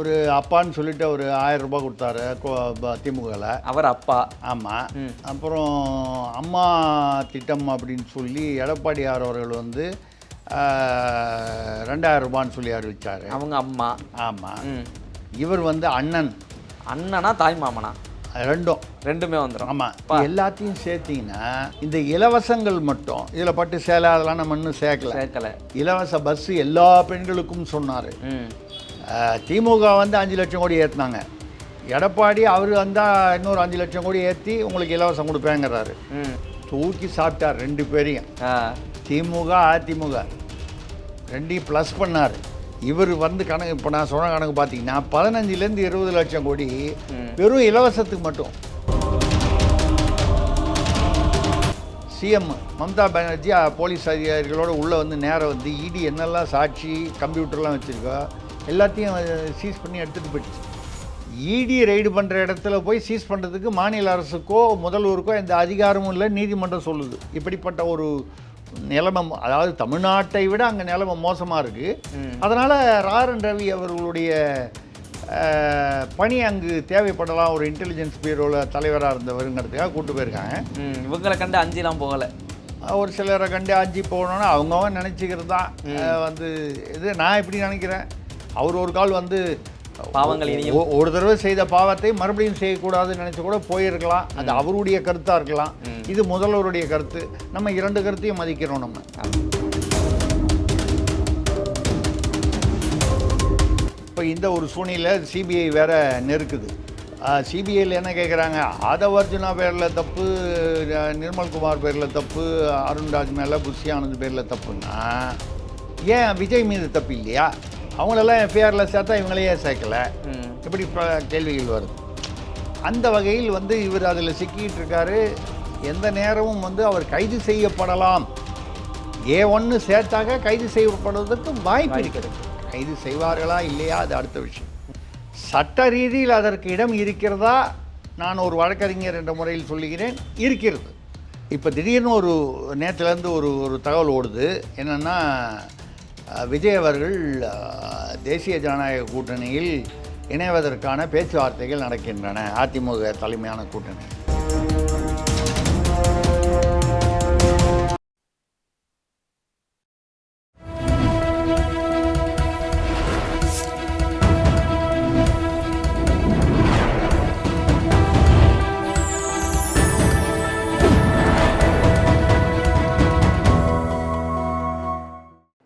அவர் அப்பான்னு சொல்லிட்டு ஒரு 1000 ரூபாய் கொடுத்தாரு திமுகவில். அவர் அப்பா. ஆமாம். அப்புறம் அம்மா திட்டம் அப்படின்னு சொல்லி எடப்பாடியார் அவர்கள் வந்து 2000 ரூபான்னு சொல்லி அறிவிச்சார். அவங்க அம்மா. ஆமாம். இவர் வந்து அண்ணனா தாய் மாமனா ரெண்டுமே வந்துடும். ஆமாம். எல்லாத்தையும் சேர்த்திங்கன்னா இந்த இலவசங்கள் மட்டும் இதில் பட்டு சேலை அதெல்லாம் நம்ம இன்னும் சேர்க்கல. இலவச பஸ் எல்லா பெண்களுக்கும் சொன்னார். திமுக வந்து 5 லட்சம் கோடி ஏற்றினாங்க. எடப்பாடி அவர் வந்தால் இன்னொரு 5 லட்சம் கோடி ஏற்றி உங்களுக்கு இலவசம் கொடுப்பேங்கிறாரு. தூக்கி சாப்பிட்டார் 2 பேரையும். திமுக அதிமுக 2 ப்ளஸ் பண்ணார். இவர் வந்து கணக்கு இப்போ நான் சொன்ன கணக்கு பார்த்தீங்கன்னா 15லேருந்து 20 லட்சம் கோடி வெறும் இலவசத்துக்கு மட்டும். சிஎம் மம்தா பானர்ஜி போலீஸ் அதிகாரிகளோடு உள்ளே வந்து நேரம் வந்து இடி என்னெல்லாம் சாட்சி கம்ப்யூட்டர்லாம் வச்சுருக்கோ எல்லாத்தையும் சீஸ் பண்ணி எடுத்துகிட்டு போயிடுச்சு. இடி ரைடு பண்ணுற இடத்துல போய் சீஸ் பண்ணுறதுக்கு மாநில அரசுக்கோ முதல்வருக்கோ எந்த அதிகாரமும் இல்லை, நீதிமன்றம் சொல்லுது. இப்படிப்பட்ட ஒரு நிலைமை, அதாவது தமிழ்நாட்டை விட அங்கே நிலைமை மோசமாக இருக்குது. அதனால் ராரன் ரவி அவர்களுடைய பணி அங்கு தேவைப்படலாம். ஒரு இன்டெலிஜென்ஸ் பியூரோவில் தலைவராக இருந்தவருங்கிறதுக்காக கூப்பிட்டு போயிருக்காங்க. இவங்களை கண்டு அஞ்சிலாம் போகலை. ஒரு சிலரை கண்டு அஞ்சி போகணுன்னு அவங்கவுங்க நினச்சிக்கிறது தான். வந்து இது நான் எப்படி நினைக்கிறேன், அவர் ஒரு கால் வந்து பாவங்கள் ஒரு தடவை செய்த பாவத்தை மறுபடியும் செய்யக்கூடாதுன்னு நினச்சி கூட போயிருக்கலாம். அது அவருடைய கருத்தாக இருக்கலாம். இது முதல்வருடைய கருத்து. நம்ம 2 கருத்தையும் மதிக்கிறோம். நம்ம இப்போ இந்த ஒரு சூழ்நிலை சிபிஐ வேற நெருக்குது. சிபிஐயில் என்ன கேட்குறாங்க, ஆதவர்ஜுனா பேரில் தப்பு, நிர்மல்குமார் பேரில் தப்பு, அருண்ராஜ் மேலே புஷி ஆனந்த் பேரில் தப்புன்னா ஏன் விஜய் மீது தப்பு இல்லையா? அவங்களெல்லாம் எஃப்ஐஆரில் சேர்த்தா இவங்களையே சேர்க்கலை. இப்படி கேள்விகள் வருது. அந்த வகையில் வந்து இவர் அதில் சிக்கிட்டு இருக்காரு. எந்த நேரமும் வந்து அவர் கைது செய்யப்படலாம். A1 சேர்த்தாக கைது செய்யப்படுவதற்கு வாய்ப்பு இருக்கிறது. கைது செய்வார்களா இல்லையா அது அடுத்த விஷயம். சட்ட ரீதியில் அதற்கு இடம் இருக்கிறதா, நான் ஒரு வழக்கறிஞர் என்ற முறையில் சொல்லுகிறேன், இருக்கிறது. இப்போ திடீர்னு ஒரு நேற்றுலேருந்து ஒரு தகவல் ஓடுது. என்னென்னா, விஜய் அவர்கள் தேசிய ஜனநாயக கூட்டணியில் இணைவதற்கான பேச்சுவார்த்தைகள் நடக்கின்றன. அதிமுக தலைமையான கூட்டணி.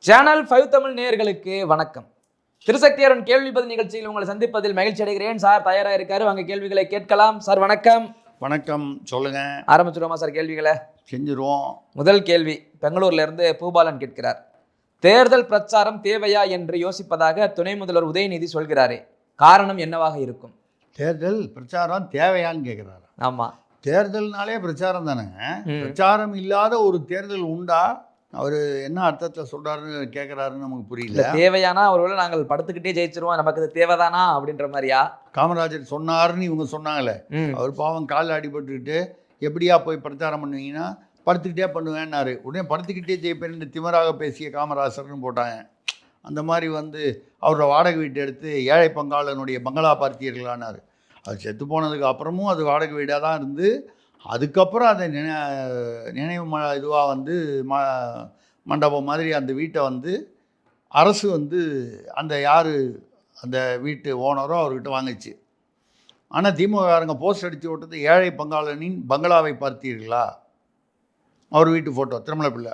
சேனல் 5 தமிழ் நேயர்களுக்கு வணக்கம். திருசக்தியாரன் கேள்வி பதில் நிகழ்ச்சியில் உங்களை சந்திப்பதில் மகிழ்ச்சி அடைகிறேன். சார் தயாராக இருக்காரு, வாங்க கேள்விகளை கேட்கலாம். சார் வணக்கம். வணக்கம், சொல்லுங்க. ஆரம்பிச்சிருவோமா சார் கேள்விகளை? செஞ்சிருவோம். முதல் கேள்வி பெங்களூர்ல இருந்து பூபாலன் கேட்கிறார். தேர்தல் பிரச்சாரம் தேவையா என்று யோசிப்பதாக துணை முதல்வர் உதயநிதி சொல்கிறாரே, காரணம் என்னவாக இருக்கும்? தேர்தல் பிரச்சாரம் தேவையான்னு கேட்குறாரு. ஆமாம், தேர்தல்னாலே பிரச்சாரம் தானேங்க. பிரச்சாரம் இல்லாத ஒரு தேர்தல் உண்டா? அவர் என்ன அர்த்தத்தில் சொல்கிறாருன்னு கேட்குறாருன்னு நமக்கு புரியல. தேவையானா ஒருவேளை நாங்கள் படுத்துக்கிட்டே ஜெயிச்சிருவோம், நமக்கு இது தேவைதானா அப்படின்ற மாதிரியா? காமராஜர் சொன்னாருன்னு இவங்க சொன்னாங்களே, அவர் பாவம் காலில் அடிபட்டுக்கிட்டு எப்படியா போய் பிரச்சாரம் பண்ணுவீங்கன்னா படுத்துக்கிட்டே பண்ணுவேன்னாரு. உடனே படுத்துக்கிட்டே ஜெயிப்பேன் திமிராக பேசிய காமராஜர்னு போட்டாங்க. அந்த மாதிரி வந்து அவரோட வாடகை வீட்டை எடுத்து ஏழை பங்காளனுடைய பங்களா பார்த்தீர்களானார். அது செத்து போனதுக்கு அப்புறமும் அது வாடகை வீடாக தான் இருந்து, அதுக்கப்புறம் அதை நினைவு இதுவாக வந்து மண்டபம் மாதிரி அந்த வீட்டை வந்து அரசு வந்து அந்த யார் அந்த வீட்டு ஓனரோ அவர்கிட்ட வாங்கிச்சு. ஆனால் திமுககாரங்க போஸ்ட் அடித்து விட்டது ஏழை பங்காளனின் பங்களாவை பார்த்தீர்களா, அவர் வீட்டு ஃபோட்டோ, திருமலை பிள்ளை.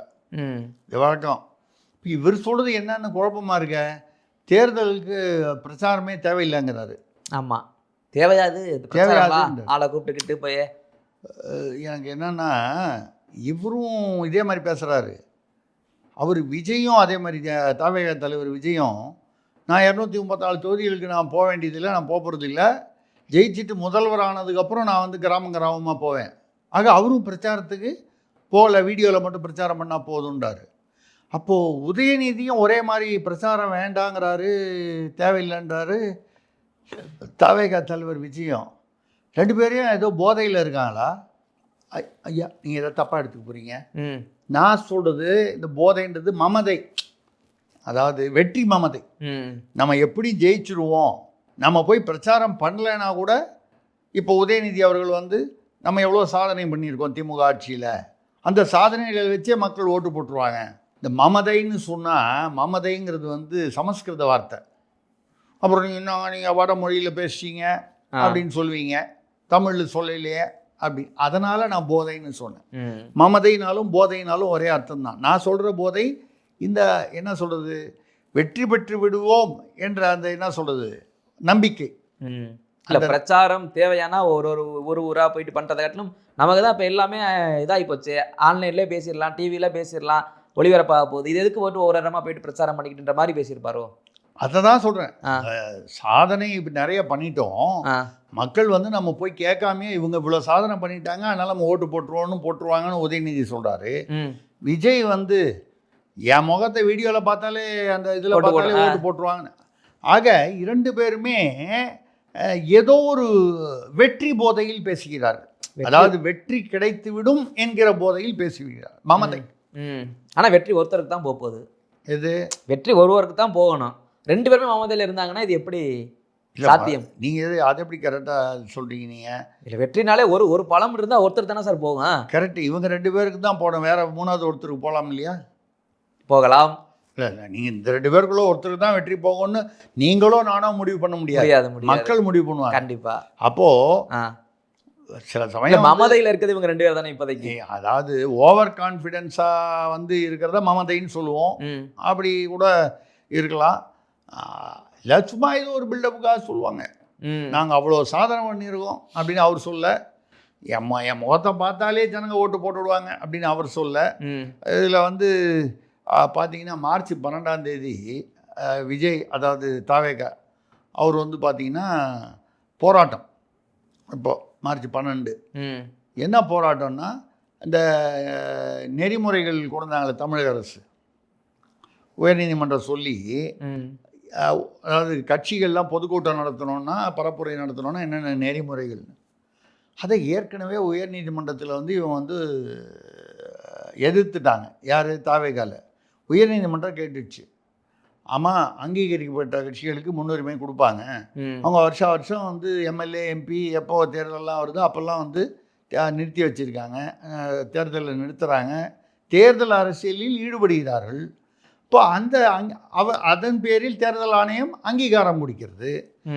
இது வழக்கம். இவர் சொல்கிறது என்னென்னு குழப்பமாக இருக்க. தேர்தலுக்கு பிரச்சாரமே தேவையில்லைங்கிறாரு. ஆமாம், தேவையாது ஆளை கூப்பிட்டுக்கிட்டு போய். எனக்கு என்னென்னா, இவரும் இதே மாதிரி பேசுகிறாரு. அவர் விஜயும் அதே மாதிரி, தவேக தலைவர் விஜயும், நான் 234 தொகுதிகளுக்கு நான் போக வேண்டியதில்லை, நான் போகிறது இல்லை, ஜெயிச்சுட்டு முதல்வர் ஆனதுக்கப்புறம் நான் வந்து கிராமமாக போவேன். ஆக அவரும் பிரச்சாரத்துக்கு போகல, வீடியோவில் மட்டும் பிரச்சாரம் பண்ணால் போதுன்றாரு. அப்போது உதயநிதியும் ஒரே மாதிரி பிரச்சாரம் வேண்டாங்கிறாரு, தேவையில்லைன்றாரு. தவேக தலைவர் விஜயம் 2 பேரையும் ஏதோ போதையில் இருக்காங்களா? ஐயா, நீங்கள் எதாவது தப்பாக எடுத்துக்க போகிறீங்க. நான் சொல்கிறது இந்த போதைன்றது மமதை, அதாவது வெற்றி மமதை. நம்ம எப்படி ஜெயிச்சிருவோம் நம்ம போய் பிரச்சாரம் பண்ணலைன்னா கூட இப்போ உதயநிதி அவர்கள் வந்து நம்ம எவ்வளோ சாதனை பண்ணியிருக்கோம் திமுக ஆட்சியில், அந்த சாதனைகளை வச்சே மக்கள் ஓட்டு போட்டுருவாங்க. இந்த மமதைன்னு சொன்னால், மமதைங்கிறது வந்து சமஸ்கிருத வார்த்தை. அப்புறம் நீங்கள் வட மொழியில் பேசுறீங்க அப்படின்னு சொல்லுவீங்க, தமிழில் சொல்லலையே அப்படி. அதனால் நான் போதைன்னு சொன்னேன். மமதைனாலும் போதைனாலும் ஒரே அர்த்தம் தான். நான் சொல்கிற போதை இந்த என்ன சொல்கிறது, வெற்றி பெற்று விடுவோம் என்ற அந்த என்ன சொல்கிறது நம்பிக்கை. இல்லை பிரச்சாரம் தேவையானா ஒரு ஊராக போயிட்டு பண்ணுறதை காட்டிலும் நமக்கு தான் இப்போ எல்லாமே இதாகி போச்சு. ஆன்லைன்லேயே பேசிடலாம், டிவியில் பேசிடலாம், ஒளிபரப்பாக போகுது. இது எதுக்கு போட்டு ஒரு இடமா போயிட்டு பிரச்சாரம் பண்ணிக்கிட்டுன்ற மாதிரி பேசியிருப்பாரோ. அதை தான் சொல்கிறேன். சாதனை இப்போ நிறைய பண்ணிட்டோம். மக்கள் வந்து நம்ம போய் கேட்காமே இவங்க இவ்வளோ சாதனை பண்ணிட்டாங்க, அதனால் நம்ம ஓட்டு போட்டுருவாங்கன்னு உதயநிதி சொல்கிறாரு. விஜய் வந்து என் முகத்தை வீடியோவில் பார்த்தாலே அந்த இதில் பார்த்தாலே ஓட்டு போட்டுருவாங்கன்னு. ஆக 2 பேருமே ஏதோ ஒரு வெற்றி போதையில் பேசுகிறார்கள். அதாவது வெற்றி கிடைத்து விடும் என்கிற போதையில் பேசுகிறார். மமதை. ஆனால் வெற்றி ஒருத்தருக்கு தான் போகுது. எது வெற்றி ஒருவருக்கு தான் போகணும். 2 பேருமே மமதையில் இருந்தாங்கன்னா இது எப்படி சாத்தியம்? நீங்கள் அதை எப்படி கரெக்டாக சொல்கிறீங்க? நீங்கள் இல்லை வெற்றினாலே ஒரு பழம் இருந்தால் ஒருத்தர் தானே சார் போகும். கரெக்டு. இவங்க 2 பேருக்கு தான் போகணும், வேற 3வது ஒருத்தருக்கு போகலாம் இல்லையா? போகலாம். இல்லை நீங்கள் இந்த 2 பேருக்குள்ள ஒருத்தருக்கு தான் வெற்றி போகணும்னு நீங்களோ நானோ முடிவு பண்ண முடியாது. மக்கள் முடிவு பண்ணுவாங்க கண்டிப்பாக. அப்போது சில சமயம் மமதையில் இருக்கிறது இவங்க 2 பேர் தானே இப்போதைக்கு. அதாவது ஓவர் கான்ஃபிடென்ஸாக வந்து இருக்கிறத மமதைன்னு சொல்லுவோம். அப்படி கூட இருக்கலாம். இல்லை சும்மா இது ஒரு பில்டப்புக்காக சொல்லுவாங்க, நாங்கள் அவ்வளோ சாதனை பண்ணியிருக்கோம் அப்படின்னு அவர் சொல்ல, என் முகத்தை பார்த்தாலே ஜனங்க ஓட்டு போட்டு விடுவாங்க அப்படின்னு அவர் சொல்ல. இதில் வந்து பார்த்தீங்கன்னா மார்ச் 12ஆம் தேதி விஜய், அதாவது தாவேகா, அவர் வந்து பார்த்தீங்கன்னா போராட்டம். இப்போது மார்ச் 12 என்ன போராட்டம்னா, இந்த நெறிமுறைகள் கொண்டாங்களே தமிழக அரசு, உயர்நீதிமன்றம் சொல்லி, அதாவது கட்சிகள்லாம் பொதுக்கூட்டம் நடத்தணும்னா, பரப்புரை நடத்தணும்னா என்னென்ன நெறிமுறைகள், அதை ஏற்கனவே உயர்நீதிமன்றத்தில் வந்து இவன் வந்து எதிர்த்துட்டாங்க. யார்? தாவேகால. உயர்நீதிமன்றம் கேட்டுடுச்சு, ஆமாம் அங்கீகரிக்கப்பட்ட கட்சிகளுக்கு முன்னுரிமை கொடுப்பாங்க, அவங்க வருஷம் வந்து எம்எல்ஏ எம்பி எப்போ தேர்தலெல்லாம் வருதோ அப்போல்லாம் வந்து நிறுத்தி வச்சுருக்காங்க, தேர்தலில் நிறுத்துகிறாங்க, தேர்தல் அரசியலில் ஈடுபடுகிறார்கள். இப்போ அதன் பேரில் தேர்தல் ஆணையம் அங்கீகாரம் கொடுக்கிறது.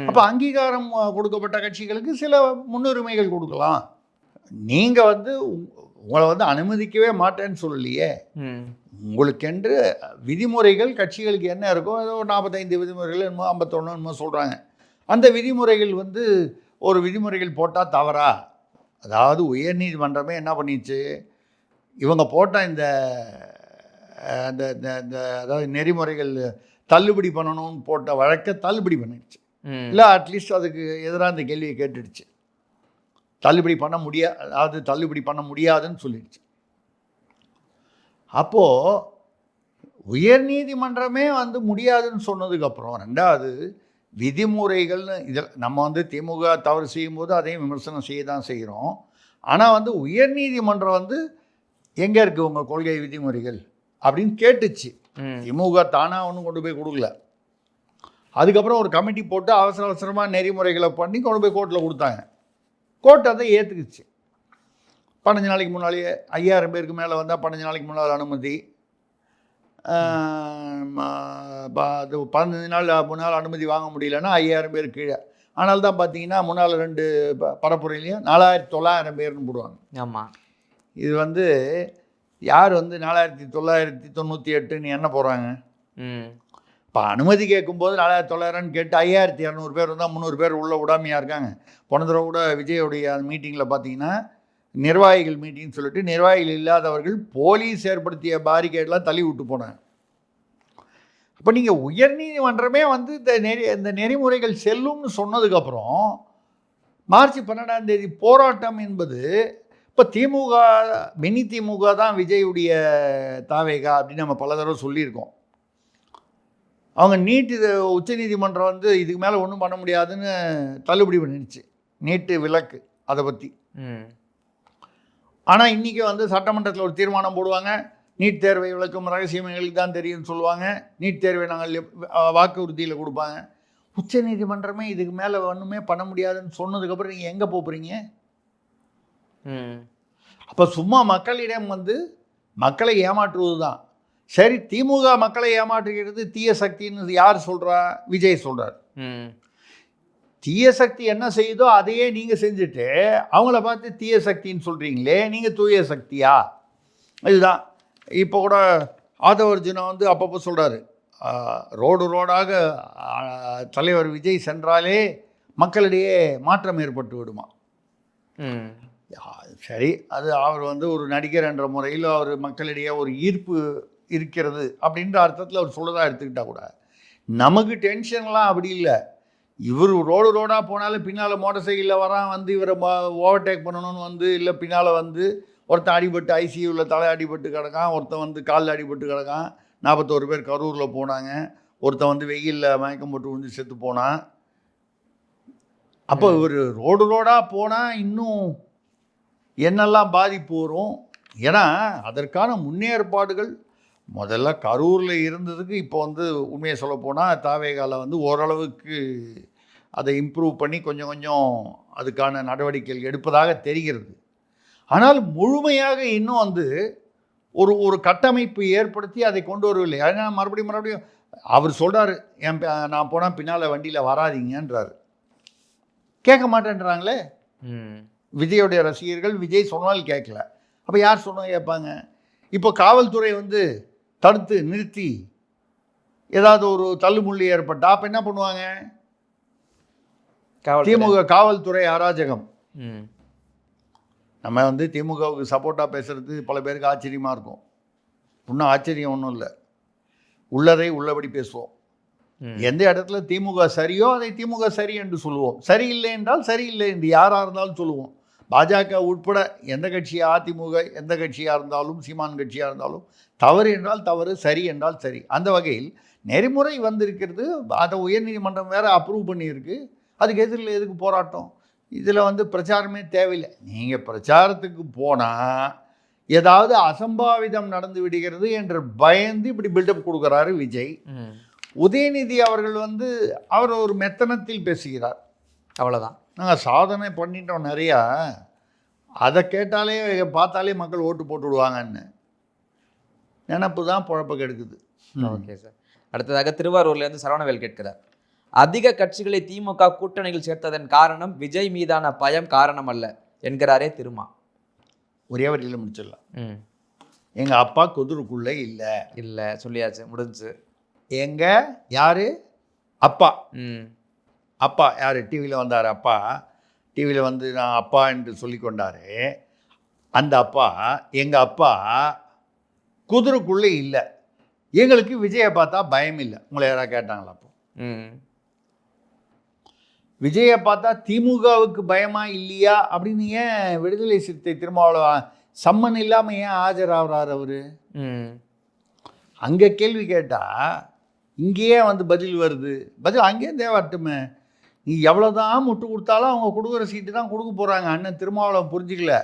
அப்போ அங்கீகாரம் கொடுக்கப்பட்ட கட்சிகளுக்கு சில முன்னுரிமைகள் கொடுக்கலாம். நீங்கள் வந்து உங்களை வந்து அனுமதிக்கவே மாட்டேன்னு சொல்லலையே. உங்களுக்கென்று விதிமுறைகள் கட்சிகளுக்கு என்ன இருக்கோ, ஏதோ 45 விதிமுறைகள் என்னமோ 51 என்னமோ சொல்கிறாங்க. அந்த விதிமுறைகள் வந்து ஒரு விதிமுறைகள் போட்டால் தவறா? அதாவது உயர்நீதிமன்றமே என்ன பண்ணிச்சு, இவங்க போட்ட இந்த அதாவது நெறிமுறைகள் தள்ளுபடி பண்ணணும்னு போட்ட வழக்கை தள்ளுபடி பண்ணிடுச்சு. இல்லை அட்லீஸ்ட் அதுக்கு எதிராக இந்த கேள்வியை கேட்டுடுச்சு. தள்ளுபடி பண்ண முடியாதுன்னு சொல்லிடுச்சு. அப்போது உயர்நீதிமன்றமே வந்து முடியாதுன்னு சொன்னதுக்கப்புறம், 2வது விதிமுறைகள்னு இதில் நம்ம வந்து திமுக தவறு செய்யும்போது அதையும் விமர்சனம் செய்ய தான் செய்கிறோம். ஆனால் வந்து உயர்நீதிமன்றம் வந்து எங்கே இருக்குது உங்கள் கொள்கை விதிமுறைகள் அப்படின்னு கேட்டுச்சு. திமுக தானாக ஒன்றும் கொண்டு போய் கொடுக்கல. அதுக்கப்புறம் ஒரு கமிட்டி போட்டு அவசரமாக நெறிமுறைகளை பண்ணி கொண்டு போய் கோர்ட்டில் கொடுத்தாங்க. கோர்ட் அதை ஏற்றுக்குச்சு. 15 நாளைக்கு முன்னாலேயே 5000 பேருக்கு மேலே வந்தால் 15 நாளைக்கு முன்னால் அனுமதி, அது 15 நாள் முன்னால் அனுமதி வாங்க முடியலன்னா 5000 பேர் கீழே. ஆனால் தான் பார்த்தீங்கன்னா முன்னால் 2 பரப்புரையிலையும் 4900 பேர்னு போடுவாங்க. ஆமாம். இது வந்து யார் வந்து 4998ன்னு என்ன போகிறாங்க? இப்போ அனுமதி கேட்கும்போது 4900ன்னு கேட்டு 5200 பேர் இருந்தால் 300 பேர் உள்ளே விடாமையாக இருக்காங்க. போன தடவை கூட விஜயோடைய மீட்டிங்கில் பார்த்தீங்கன்னா நிர்வாகிகள் மீட்டிங்னு சொல்லிட்டு நிர்வாகிகள் இல்லாதவர்கள் போலீஸ் ஏற்படுத்திய பாரிகேட்லாம் தள்ளி விட்டு போனாங்க. அப்போ நீங்கள் உயர்நீதிமன்றமே வந்து இந்த நெறிமுறைகள் செல்லும்னு சொன்னதுக்கப்புறம் மார்ச் 12ஆம் தேதி போராட்டம் என்பது, இப்போ திமுக மினி திமுக தான் விஜயுடைய தாவேகா அப்படின்னு நம்ம பல தடவை சொல்லியிருக்கோம். அவங்க இது உச்சநீதிமன்றம் வந்து இதுக்கு மேலே ஒன்றும் பண்ண முடியாதுன்னு தள்ளுபடி பண்ணிடுச்சு, நீட்டு விலக்கு அதை பற்றி. ஆனால் இன்றைக்கி வந்து சட்டமன்றத்தில் ஒரு தீர்மானம் போடுவாங்க, நீட் தேர்வை விளக்கும் ரகசியம் எங்களுக்கு தான் தெரியும்னு சொல்லுவாங்க. நீட் தேர்வை நாங்கள் வாக்குறுதியில் கொடுப்பாங்க. உச்சநீதிமன்றமே இதுக்கு மேலே ஒன்றுமே பண்ண முடியாதுன்னு சொன்னதுக்கப்புறம் நீங்கள் எங்கே போகிறீங்க? அப்போ சும்மா மக்களிடம் வந்து மக்களை ஏமாற்றுவது தான். சரி, திமுக மக்களை ஏமாற்றுகிறது தீய சக்தின்னு யார் சொல்கிறா? விஜய் சொல்கிறார். தீய சக்தி என்ன செய்யுதோ அதையே நீங்கள் செஞ்சுட்டு அவங்கள பார்த்து தீய சக்தின்னு சொல்கிறீங்களே, நீங்கள் தூய சக்தியா? இதுதான். இப்போ கூட ஆதவர்ஜுனா வந்து அப்பப்போ சொல்கிறாரு, ரோடாக தலைவர் விஜய் சென்றாலே மக்களிடையே மாற்றம் ஏற்பட்டு விடுமா. சரி, அது அவர் வந்து ஒரு நடிகர் என்ற முறையில் அவர் மக்களிடையே ஒரு ஈர்ப்பு இருக்கிறது அப்படின்ற அர்த்தத்தில் அவர் சொல்லதாக எடுத்துக்கிட்டா கூட, நமக்கு டென்ஷன்லாம் அப்படி இல்லை. இவர் ரோடாக போனாலும் பின்னால் மோட்டார் சைக்கிளில் வரான், வந்து இவரை ஓவர்டேக் பண்ணணும்னு வந்து, இல்லை பின்னால் வந்து ஒருத்தன் அடிபட்டு ஐசியூவில் தலை அடிபட்டு கிடக்கான், ஒருத்தன் வந்து காலில் அடிபட்டு கிடக்கான். 41 பேர் கரூரில் போனாங்க. ஒருத்தன் வந்து வெயிலில் மயக்கம் போட்டு வந்து செத்து போனான். அப்போ இவர் ரோடாக போனால் இன்னும் என்னெல்லாம் பாதிப்பு வரும்? ஏன்னா அதற்கான முன்னேற்பாடுகள் முதல்ல கரூரில் இருந்ததுக்கு இப்போ வந்து உண்மையை சொல்லப்போனால் தாவேகால வந்து ஓரளவுக்கு அதை இம்ப்ரூவ் பண்ணி கொஞ்சம் கொஞ்சம் அதுக்கான நடவடிக்கைகள் எடுப்பதாக தெரிகிறது. ஆனால் முழுமையாக இன்னும் வந்து ஒரு கட்டமைப்பு ஏற்படுத்தி அதை கொண்டு வரவில்லை. ஏன்னா மறுபடியும் அவர் சொல்கிறாரு, நான் போனால் பின்னால் வண்டியில் வராதிங்கன்றார். கேட்க மாட்டேன்றாங்களே விஜயோடைய ரசிகர்கள். விஜய் சொன்னால் கேட்கல, அப்போ யார் சொன்னால் கேட்பாங்க? இப்போ காவல்துறை வந்து தடுத்து நிறுத்தி ஏதாவது ஒரு தள்ளுமுள்ளி ஏற்பட்டா அப்போ என்ன பண்ணுவாங்க? திமுக காவல்துறை அராஜகம். நம்ம வந்து திமுகவுக்கு சப்போர்ட்டாக பேசுகிறது பல பேருக்கு ஆச்சரியமாக இருக்கும். இன்னும் ஆச்சரியம் ஒன்றும் இல்லை, உள்ளதை உள்ளபடி பேசுவோம். எந்த இடத்துல திமுக சரியோ அதை திமுக சரி என்று சொல்லுவோம், சரியில்லை என்றால் சரியில்லை என்று யாராக இருந்தாலும் சொல்லுவோம். பாஜக உட்பட எந்த கட்சியாக, அதிமுக எந்த கட்சியாக இருந்தாலும், சீமான் கட்சியாக இருந்தாலும், தவறு என்றால் தவறு, சரி என்றால் சரி. அந்த வகையில் நெறிமுறை வந்திருக்கிறது. அதை உயர்நீதிமன்றம் வேறு அப்ரூவ் பண்ணியிருக்கு. அதுக்கு எதிரில் எதுக்கு போராட்டம்? இதில் வந்து பிரச்சாரமே தேவையில்லை. நீங்கள் பிரச்சாரத்துக்கு போனால் ஏதாவது அசம்பாவிதம் நடந்து விடுகிறது என்று பயந்து இப்படி பில்டப் கொடுக்குறாரு விஜய். உதயநிதி அவர்கள் வந்து அவர் ஒரு மெத்தனத்தில் பேசுகிறார், அவ்வளோதான். நாங்கள் சாதனை பண்ணிட்டோம் நிறையா, அதை கேட்டாலே பார்த்தாலே மக்கள் ஓட்டு போட்டு விடுவாங்கன்னு நினப்பு தான் குழப்ப கெடுக்குது. Okay sir. அடுத்ததாக திருவாரூர்லேருந்து சரவணவேல் கேட்கிறார், அதிக கட்சிகளை திமுக கூட்டணியில் சேர்த்ததன் காரணம் விஜய் மீதான பயம் காரணம் அல்ல என்கிறாரே திருமா. ஒரே வரியில் முடிச்சிடலாம். எங்கள் அப்பா குதிரைக்குள்ளே இல்லை சொல்லியாச்சு, முடிஞ்சு. எங்கள் யார் அப்பா? அப்பா யார்? டிவியில் வந்தார் அப்பா, டிவியில் வந்து நான் அப்பா என்று சொல்லி கொண்டார். அந்த அப்பா, எங்கள் அப்பா குதிரைக்குள்ளே இல்லை. எங்களுக்கு விஜயை பார்த்தா பயம் இல்லை. உங்களை யாராவது கேட்டாங்களா? அப்போ விஜயை பார்த்தா திமுகவுக்கு பயமா இல்லையா அப்படின்னு ஏன் விடுதலை சிறுத்தை திருமாவளவன் சம்மன் இல்லாமல் ஏன் ஆஜராகிறார் அவர்? அங்கே கேள்வி கேட்டால் இங்கேயே வந்து பதில் வருது. பதில் அங்கேயே தேவட்டுமே. நீ எவ்வளோதான் முட்டு கொடுத்தாலும் அவங்க கொடுக்குற சீட்டு தான் கொடுக்க போகிறாங்க. அண்ணன் திருமாவளவன் புரிஞ்சிக்கல.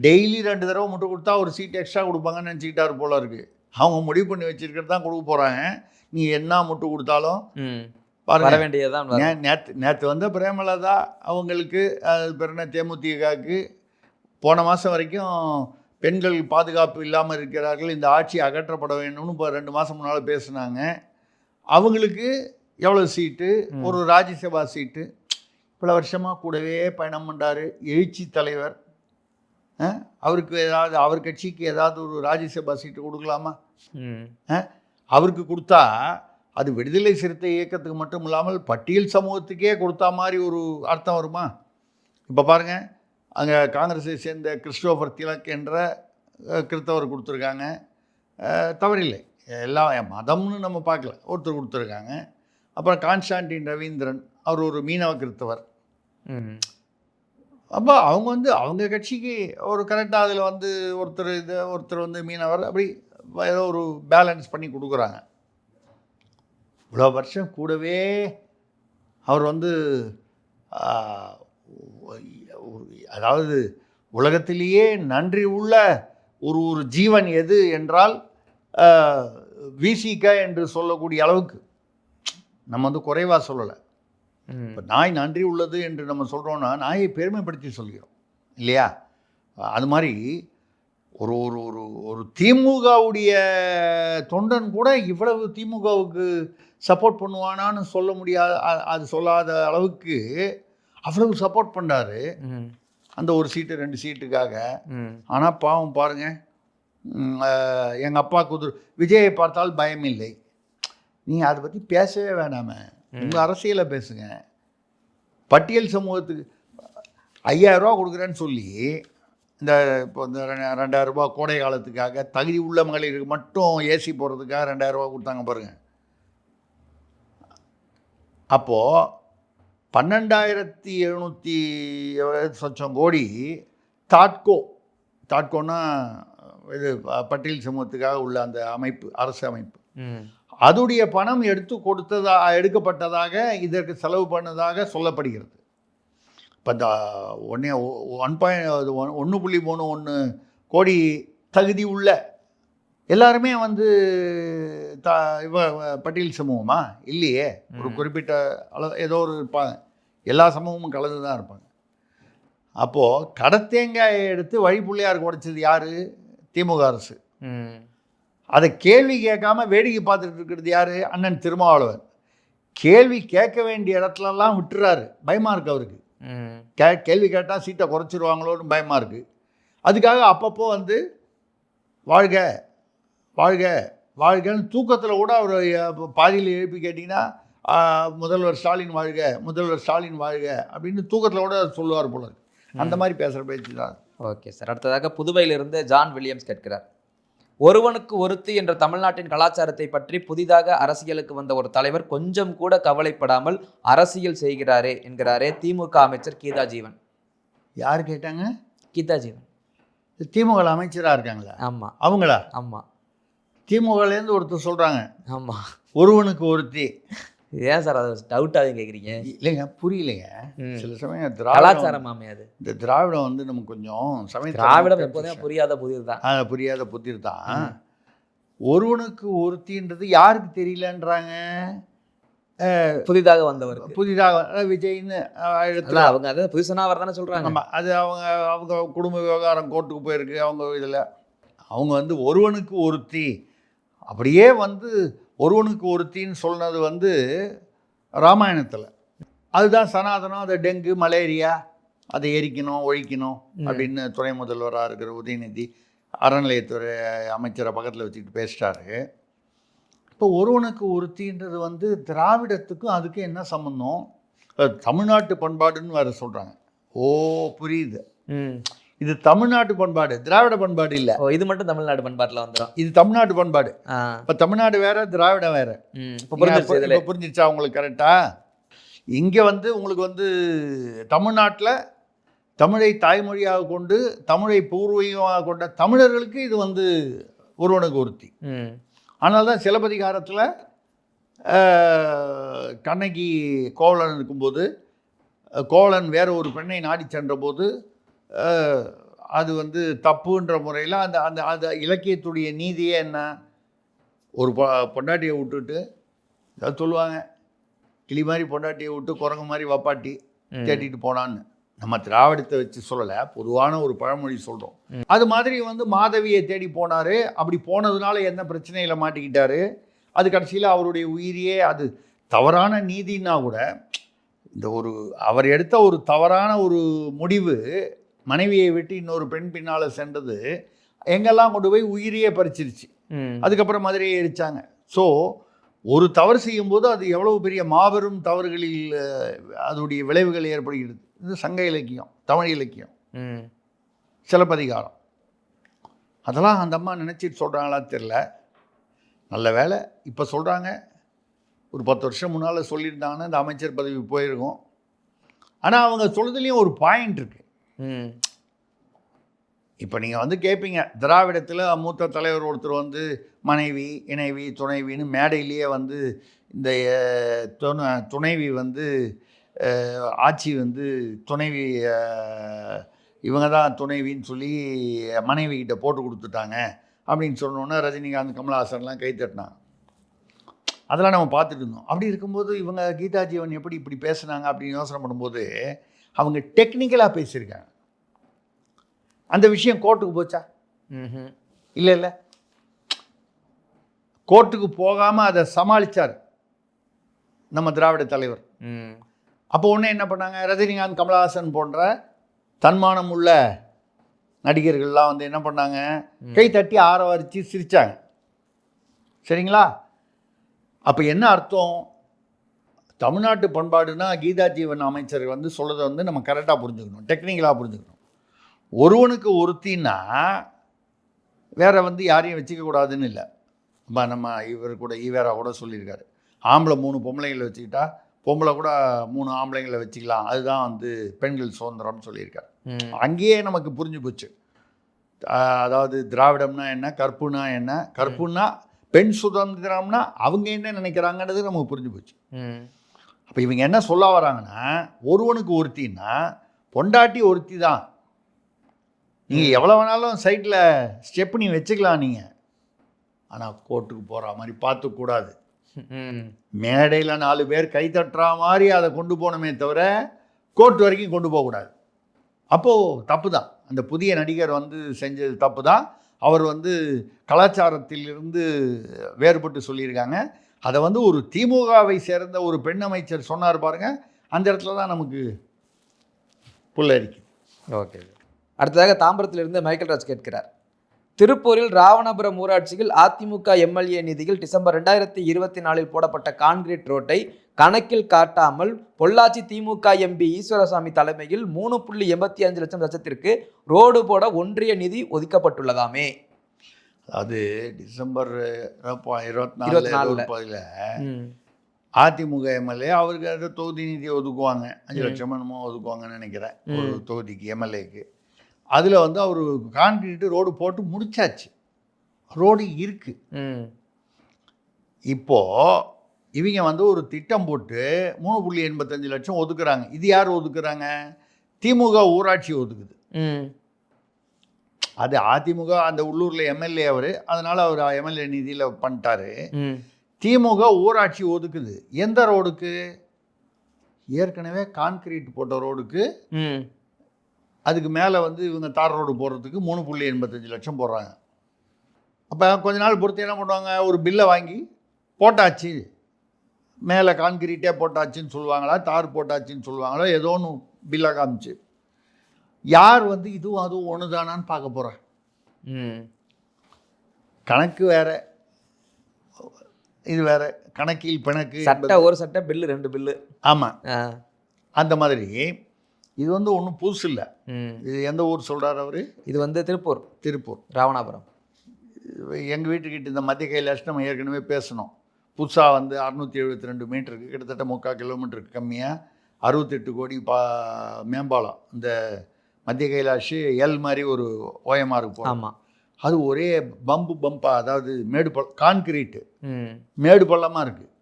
டெய்லி 2 தடவை முட்டு கொடுத்தா ஒரு சீட் எக்ஸ்ட்ரா கொடுப்பாங்கன்னு நினச்சிக்கிட்டாரு போல இருக்குது. அவங்க முடிவு பண்ணி வச்சுருக்கிறது தான் கொடுக்க போகிறாங்க. நீ என்ன முட்டு கொடுத்தாலும் வர வேண்டியதான். நேற்று வந்த பிரேமலதா அவங்களுக்கு, அது பிறகு தேமுதிகவுக்கு போன மாதம் வரைக்கும் பெண்கள் பாதுகாப்பு இல்லாமல் இருக்கிறார்கள், இந்த ஆட்சி அகற்றப்பட வேண்டும்னு இப்போ 2 மாதம் முன்னால் பேசுனாங்க. அவங்களுக்கு எவ்வளோ சீட்டு? ஒரு ராஜ்யசபா சீட்டு. இவ்வளோ வருஷமாக கூடவே பயணம் பண்ணுறாரு எழுச்சி தலைவர். அவருக்கு ஏதாவது, அவர் கட்சிக்கு ஏதாவது ஒரு ராஜ்யசபா சீட்டு கொடுக்கலாமா? அவருக்கு கொடுத்தா அது விடுதலை சிறுத்தை இயக்கத்துக்கு மட்டும் இல்லாமல் பட்டியல் சமூகத்துக்கே கொடுத்தா மாதிரி ஒரு அர்த்தம் வருமா? இப்போ பாருங்கள், அங்கே காங்கிரஸை சேர்ந்த கிறிஸ்டோபர் திலக் என்ற கிறிஸ்தவர் கொடுத்துருக்காங்க. தவறில்லை, எல்லாம் மதம்னு நம்ம பார்க்கல, ஒருத்தர் கொடுத்துருக்காங்க. அப்புறம் கான்ஸ்டான்டின் ரவீந்திரன், அவர் ஒரு மீனவ கிறிஸ்தவர். அப்போ அவங்க வந்து அவங்க கட்சிக்கு ஒரு கரெக்டாக அதில் வந்து ஒருத்தர் வந்து மீனவர், அப்படி ஏதோ ஒரு பேலன்ஸ் பண்ணி கொடுக்குறாங்க. இவ்வளோ வருஷம் கூடவே அவர் வந்து அதாவது உலகத்திலேயே நன்றி உள்ள ஒரு ஜீவன் எது என்றால் விசிக என்று சொல்லக்கூடிய அளவுக்கு நம்ம வந்து குறைவாக சொல்லலை. இப்போ நாய் நன்றி உள்ளது என்று நம்ம சொல்கிறோன்னா நாயை பெருமைப்படுத்தி சொல்கிறோம் இல்லையா? அது மாதிரி ஒரு ஒரு ஒரு ஒரு திமுகவுடைய தொண்டன் கூட இவ்வளவு திமுகவுக்கு சப்போர்ட் பண்ணுவானான்னு சொல்ல முடியாத, அது சொல்லாத அளவுக்கு அவ்வளவு சப்போர்ட் பண்ணாரு அந்த ஒரு சீட்டு 2 சீட்டுக்காக. ஆனால் பாவம் பாருங்க, எங்கள் அப்பா விஜயை பார்த்தால் பயம் இல்லை. நீங்கள் அதை பற்றி பேசவே வேணாமே, உங்கள் அரசியலை பேசுங்க. பட்டியல் சமூகத்துக்கு 5000 ரூபா கொடுக்குறேன்னு சொல்லி இந்த இப்போ இந்த 2000 ரூபா கோடை காலத்துக்காக தகுதி உள்ள மகளிருக்கு மட்டும் ஏசி போடுறதுக்காக 2000 ரூபா கொடுத்தாங்க பாருங்கள். அப்போது 12,700 சொச்சம் கோடி தாட்கோன்னா இது பட்டியல் சமூகத்துக்காக உள்ள அந்த அமைப்பு, அரசு அமைப்பு, அதுடைய பணம் எடுக்கப்பட்டதாக இதற்கு செலவு பண்ணதாக சொல்லப்படுகிறது. இப்போ இந்த 1.31 கோடி தகுதி உள்ள எல்லாருமே வந்து பட்டியல் சமூகமா? இல்லையே. ஒரு குறிப்பிட்ட அளவு ஏதோ ஒரு இருப்பாங்க, எல்லா சமூகமும் கலந்து தான் இருப்பாங்க. அப்போது கடத்தேங்காயை எடுத்து வழிப்புள்ளையாருக்கு உடைச்சது யார்? திமுக அரசு. அதை கேள்வி கேட்காம வேடிக்கை பார்த்துட்டு இருக்கிறது யார்? அண்ணன் திருமாவளவன். கேள்வி கேட்க வேண்டிய இடத்துலலாம் விட்டுறாரு. பயமாக இருக்குது அவருக்கு. கேள்வி கேட்டால் சீட்டை குறைச்சிருவாங்களோன்னு பயமாக இருக்குது. அதுக்காக அப்பப்போ வந்து வாழ்க வாழ்க வாழ்கன்னு தூக்கத்தில் கூட அவர் பாதியில் எழுப்பி கேட்டிங்கன்னா முதல்வர் ஸ்டாலின் வாழ்க, முதல்வர் ஸ்டாலின் வாழ்க அப்படின்னு தூக்கத்தில் கூட சொல்லுவார் போல இருக்கு. அந்த மாதிரி பேசுகிற பேச்சு தான். Okay sir. அடுத்ததாக புதுவையிலிருந்து ஜான் வில்லியம்ஸ் கேட்கிறார், ஒருவனுக்கு ஒருத்தி என்ற தமிழ்நாட்டின் கலாச்சாரத்தை பற்றி புதிதாக அரசியலுக்கு வந்த ஒரு தலைவர் கொஞ்சம் கூட கவலைப்படாமல் அரசியல் செய்கிறாரே என்கிறாரே திமுக அமைச்சர் கீதா ஜீவன். யார் கேட்டாங்க? கீதா ஜீவன் திமுக அமைச்சராக இருக்காங்களா? ஆமாம். அவங்களா? ஆமாம். திமுகலேருந்து ஒருத்தர் சொல்கிறாங்க ஆமாம் ஒருவனுக்கு ஒருத்தி. ஏன் சார் அதை டவுட்டாக கேட்குறீங்க? இல்லைங்க, புரியலைங்க. சில சமயம் கலாச்சாரம் அமையாது. இந்த திராவிடம் வந்து நமக்கு கொஞ்சம் சமயம் திராவிடம் எப்போதும் புரியாத புதிர் தான். புரியாத புதிர் தான். ஒருவனுக்கு ஒருத்தின்றது யாருக்கு தெரியலன்றாங்க? புதிதாக வந்தவர், புதிதாக விஜய்னு அவங்க அதை புதுசனாக வரதானே சொல்கிறாங்க. ஆமாம், அது அவங்க குடும்ப விவகாரம் கோர்ட்டுக்கு போயிருக்கு. அவங்க இதில் அவங்க வந்து ஒருவனுக்கு ஒருத்தி அப்படியே வந்து ஒருவனுக்கு ஒருத்தின்னு சொன்னது வந்து ராமாயணத்தில். அதுதான் சனாதனம். அதை டெங்கு மலேரியா அதை எரிக்கணும் ஒழிக்கணும் அப்படின்னு துணை முதல்வராக இருக்கிற உதயநிதி அறநிலையத்துறை அமைச்சரை பக்கத்தில் வச்சுக்கிட்டு பேசிட்டாரு. இப்போ ஒருவனுக்கு ஒருத்தின்றது வந்து திராவிடத்துக்கும் அதுக்கு என்ன சம்மந்தம்? தமிழ்நாட்டு பண்பாடுன்னு வேறு சொல்கிறாங்க. ஓ, புரியுது. இது தமிழ்நாட்டு பண்பாடு, திராவிட பண்பாடு இல்லை. இது மட்டும் தமிழ்நாடு பண்பாட்டில் வந்துடும். இது தமிழ்நாட்டு பண்பாடு. இப்போ தமிழ்நாடு வேற, திராவிடம் வேற. இப்போ புரிஞ்சிருச்சா உங்களுக்கு? கரெக்டா? இங்கே வந்து உங்களுக்கு வந்து தமிழ்நாட்டில் தமிழை தாய்மொழியாக கொண்டு தமிழை பூர்வீகமாக கொண்ட தமிழர்களுக்கு இது வந்து ஒருவனுக்கு ஒருத்தி. ஆனால் தான் சிலப்பதிகாரத்தில் கண்ணகி கோவலன் இருக்கும்போது கோவலன் வேற ஒரு பெண்ணை நாடி சென்ற போது அது வந்து தப்புன்ற முறையில் அந்த அந்த அந்த இலக்கியத்துடைய நீதியே என்ன? ஒரு பொண்டாட்டியை விட்டுட்டு ஏதாவது சொல்லுவாங்க, கிளி மாதிரி பொண்டாட்டியை விட்டு குரங்கு மாதிரி வப்பாட்டி தேட்டிட்டு போனான்னு. நம்ம திராவிடத்தை வச்சு சொல்லலை, பொதுவான ஒரு பழமொழி சொல்கிறோம். அது மாதிரி வந்து மாதவியை தேடி போனார். அப்படி போனதுனால என்ன பிரச்சனையில் மாட்டிக்கிட்டாரு. அது கடைசியில் அவருடைய உயிரியே, அது தவறான நீதினா கூட இந்த ஒரு அவர் எடுத்த ஒரு தவறான ஒரு முடிவு மனைவியை விட்டு இன்னொரு பெண் பின்னால் சென்றது எங்கெல்லாம் கொண்டு போய் உயிரியே பறிச்சிருச்சு. அதுக்கப்புறம் மதுரையை எரிச்சாங்க. ஸோ ஒரு தவறு செய்யும்போது அது எவ்வளவு பெரிய மாபெரும் தவறுகளில் அதோடைய விளைவுகள் ஏற்படுகிறது. இது சங்க இலக்கியம், தமிழ் இலக்கியம், சிலப்பதிகாரம். அதெல்லாம் அந்த அம்மா நினச்சிட்டு சொல்கிறாங்களா தெரில. நல்ல வேலை இப்போ சொல்கிறாங்க. ஒரு 10 வருஷம் முன்னால் சொல்லியிருந்தாங்கன்னா இந்த அமைச்சர் பதவி போயிருக்கும். ஆனால் அவங்க சொல்கிறதுலேயும் ஒரு பாயிண்ட் இருக்குது. இப்போ நீங்கள் வந்து கேட்பீங்க, திராவிடத்தில் மூத்த தலைவர் ஒருத்தர் வந்து மனைவி, இணைவி, துணைவின்னு மேடையிலேயே வந்து இந்த துணைவி வந்து ஆட்சி வந்து துணைவி இவங்க தான் துணைவின்னு சொல்லி மனைவிக்கிட்ட போட்டு கொடுத்துட்டாங்க அப்படின்னு சொன்னோன்னே ரஜினிகாந்த், கமல்ஹாசன்லாம் கை தட்டினாங்க. அதெல்லாம் நம்ம பார்த்துட்டு இருந்தோம். அப்படி இருக்கும்போது இவங்க கீதா ஜீவன் எப்படி இப்படி பேசுனாங்க அப்படின்னு யோசனை பண்ணும்போது அவங்க டெக்னிக்கலாக பேசியிருக்காங்க. அந்த விஷயம் கோர்ட்டுக்கு போச்சா? இல்லை கோர்ட்டுக்கு போகாமல் அதை சமாளித்தார் நம்ம திராவிட தலைவர். அப்போ ஒன்று என்ன பண்ணாங்க, ரஜினிகாந்த், கமலஹாசன் போன்ற தன்மானம் உள்ள நடிகர்கள்லாம் வந்து என்ன பண்ணாங்க, கை தட்டி ஆரவாரித்து சிரித்தாங்க. சரிங்களா? அப்போ என்ன அர்த்தம்? தமிழ்நாட்டு பண்பாடுனா கீதா ஜீவன் அமைச்சர் வந்து சொல்கிறத வந்து நம்ம கரெக்டாக புரிஞ்சுக்கணும், டெக்னிக்கலாக புரிஞ்சுக்கணும். ஒருவனுக்கு ஒருத்தின்னா வேற வந்து யாரையும் வச்சுக்கக்கூடாதுன்னு இல்லை. நம்ம இவர் கூட ஈவேரா கூட சொல்லியிருக்காரு, ஆம்பளை 3 பொம்பளைங்களை வச்சுக்கிட்டா பொம்பளை கூட 3 ஆம்பளைங்களை வச்சுக்கலாம், அதுதான் வந்து பெண்கள் சுதந்திரம்னு சொல்லியிருக்காரு. அங்கேயே நமக்கு புரிஞ்சு போச்சு. அதாவது திராவிடம்னா என்ன, கற்புனா என்ன, கற்புனா பெண் சுதந்திரம்னா அவங்க என்ன நினைக்கிறாங்கன்றது நமக்கு புரிஞ்சு போச்சு. அப்போ இவங்க என்ன சொல்ல வராங்கன்னா, ஒருவனுக்கு ஒருத்தின்னா பொண்டாட்டி ஒருத்தி தான், நீங்கள் எவ்வளோ வேணாலும் சைட்டில் ஸ்டெப்னி வச்சுக்கலாம் நீங்கள், ஆனால் கோர்ட்டுக்கு போகிற மாதிரி பார்த்துக்கூடாது. மேடையில் 4 பேர் கை தட்டுற மாதிரி அதை கொண்டு போகணுமே தவிர கோர்ட் வரைக்கும் கொண்டு போகக்கூடாது. அப்போது தப்பு தான். அந்த புதிய நடிகர் வந்து செஞ்சது தப்பு தான். அவர் வந்து கலாச்சாரத்திலிருந்து வேறுபட்டு சொல்லியிருக்காங்க. அதை வந்து ஒரு திமுகவை சேர்ந்த ஒரு பெண் அமைச்சர் சொன்னார் பாருங்க, அந்த இடத்துல தான் நமக்கு புல்லரிக்கு. ஓகே. அடுத்ததாக தாம்பரத்திலிருந்து மைக்கேல் ராஜ் கேட்கிறார், திருப்பூரில் ராவணபுரம் ஊராட்சியில் அதிமுக எம்எல்ஏ நிதியில் டிசம்பர் 2024 போடப்பட்ட கான்கிரீட் ரோட்டை கணக்கில் காட்டாமல் பொள்ளாச்சி திமுக எம்பி ஈஸ்வரசாமி தலைமையில் 3.85 லட்சத்திற்கு ரோடு போட ஒன்றிய நிதி ஒதுக்கப்பட்டுள்ளதாமே. அதாவது டிசம்பர் 2024 அதிமுக எம்எல்ஏ அவருக்கு அதை தொகுதி நிதி ஒதுக்குவாங்க, 5 லட்சம் என்னமோ ஒதுக்குவாங்கன்னு நினைக்கிறேன் ஒரு தொகுதிக்கு எம்எல்ஏக்கு. அதில் வந்து அவர் கான்கிரீட்டு ரோடு போட்டு முடிச்சாச்சு, ரோடு இருக்கு. இப்போது இவங்க வந்து ஒரு திட்டம் போட்டு 3.85 லட்சம் ஒதுக்குறாங்க. இது யார் ஒதுக்குறாங்க? திமுக ஊராட்சி ஒதுக்குது. அது அதிமுக அந்த உள்ளூரில் எம்எல்ஏ அவர், அதனால் அவர் எம்எல்ஏ நிதியில் பண்ணிட்டாரு. திமுக ஊராட்சி ஒதுக்குது. எந்த ரோடுக்கு? ஏற்கனவே கான்கிரீட் போட்ட ரோடுக்கு. அதுக்கு மேலே வந்து இவங்க தார் ரோடு போடுறதுக்கு 3.85 லட்சம் போடுறாங்க. அப்போ கொஞ்ச நாள் பொறுத்து என்ன பண்ணுவாங்க, ஒரு பில்லை வாங்கி போட்டாச்சு, மேலே கான்கிரீட்டே போட்டாச்சுன்னு சொல்லுவாங்களா, தார் போட்டாச்சுன்னு சொல்லுவாங்களா, ஏதோ ஒன்று பில்லை காமிச்சு யார் வந்து இதுவும் அதுவும் ஒன்று தானான்னு பார்க்க போகிறேன். கணக்கு வேற, இது வேற. கணக்கில் பிணக்கு, சட்டை ஒரு சட்டை, பில்லு 2 பில்லு. ஆமாம், அந்த மாதிரி. இது வந்து ஒன்றும் புதுசு இல்லை. இது எந்த ஊர் சொல்கிறார் அவர்? இது வந்து திருப்பூர் ராவணாபுரம். எங்கள் வீட்டுக்கிட்ட இந்த மத்திய கைலாஷ் நம்ம ஏற்கனவே பேசணும். புதுசாக வந்து 672 மீட்டருக்கு, கிட்டத்தட்ட 3/4 கிலோமீட்டருக்கு கம்மியாக 68 கோடி மேம்பாலம். இந்த மத்திய கைலாஷ் எல் மாதிரி ஒரு ஓஎம்ஆருக்கு போகும். ஆமாம், அது ஒரே பம்பாக, அதாவது மேடு கான்கிரீட்டு மேடு பள்ளமாக இருக்குது.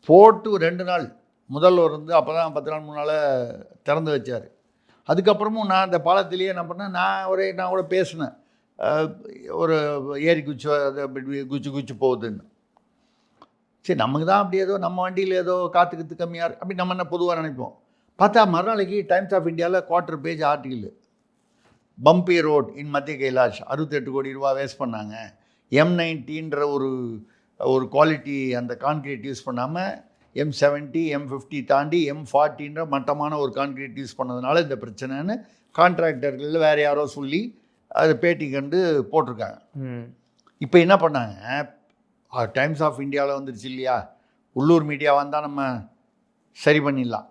போட்டு 2 நாள் முதல்வர் வந்து அப்போ தான் 10 நாள் முன்னால் திறந்து வச்சார். அதுக்கப்புறமும் நான் அந்த பாலத்திலேயே என்ன பண்ணேன், நான் கூட பேசினேன், ஒரு ஏரி குச்சி போகுதுன்னு. சரி, நமக்கு தான் அப்படி ஏதோ நம்ம வண்டியில் ஏதோ காற்றுக்கு கம்மியாக இருக்குது அப்படி நம்ம என்ன பொதுவாக நினைப்போம். பார்த்தா மறுநாளைக்கு டைம்ஸ் ஆஃப் இந்தியாவில் 1/4 பேஜ் ஆர்டிகிள், பம்பி ரோட் இன் மத்திய கைலாஷ் 68 கோடி ரூபா வேஸ்ட் பண்ணாங்க. M90ன்ற ஒரு குவாலிட்டி அந்த கான்கிரீட் யூஸ் பண்ணாமல் M70 M50 தாண்டி M40ன்ற மட்டமான ஒரு கான்கிரீட் யூஸ் பண்ணதுனால இந்த பிரச்சனைன்னு கான்ட்ராக்டர்கள் வேறு யாரோ சொல்லி அதை பேட்டி கண்டு போட்டிருக்காங்க. இப்போ என்ன பண்ணாங்க, டைம்ஸ் ஆஃப் இந்தியாவில் வந்துருச்சு இல்லையா, உள்ளூர் மீடியா வந்தால் நம்ம சரி பண்ணிடலாம்,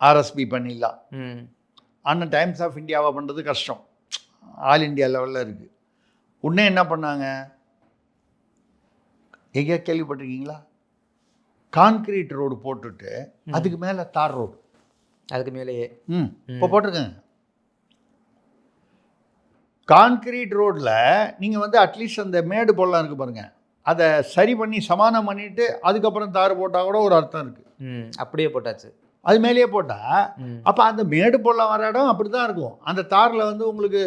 ஆர்எஸ்பி பண்ணிடலாம். ஆனால் டைம்ஸ் ஆஃப் இந்தியாவை பண்ணுறது கஷ்டம், ஆல் இண்டியா லெவலில் இருக்குது. உடனே என்ன பண்ணாங்க, எங்கேயா கேள்விப்பட்டிருக்கீங்களா, கான்கிரீட் ரோடு போட்டுட்டு அதுக்கு மேலே தார் ரோடு, அதுக்கு மேலேயே இப்போ போட்டிருக்கேங்க. கான்கிரீட் ரோடில் நீங்கள் வந்து அட்லீஸ்ட் அந்த மேடு பள்ளம் இருக்குது பாருங்கள், அதை சரி பண்ணி சமானம் பண்ணிவிட்டு அதுக்கப்புறம் தார் போட்டால் கூட ஒரு அர்த்தம் இருக்குது. அப்படியே போட்டாச்சு, அது மேலேயே போட்டால் அப்போ அந்த மேடு பள்ளம் வர இடம் அப்படி தான் இருக்கும். அந்த தாரில் வந்து உங்களுக்கு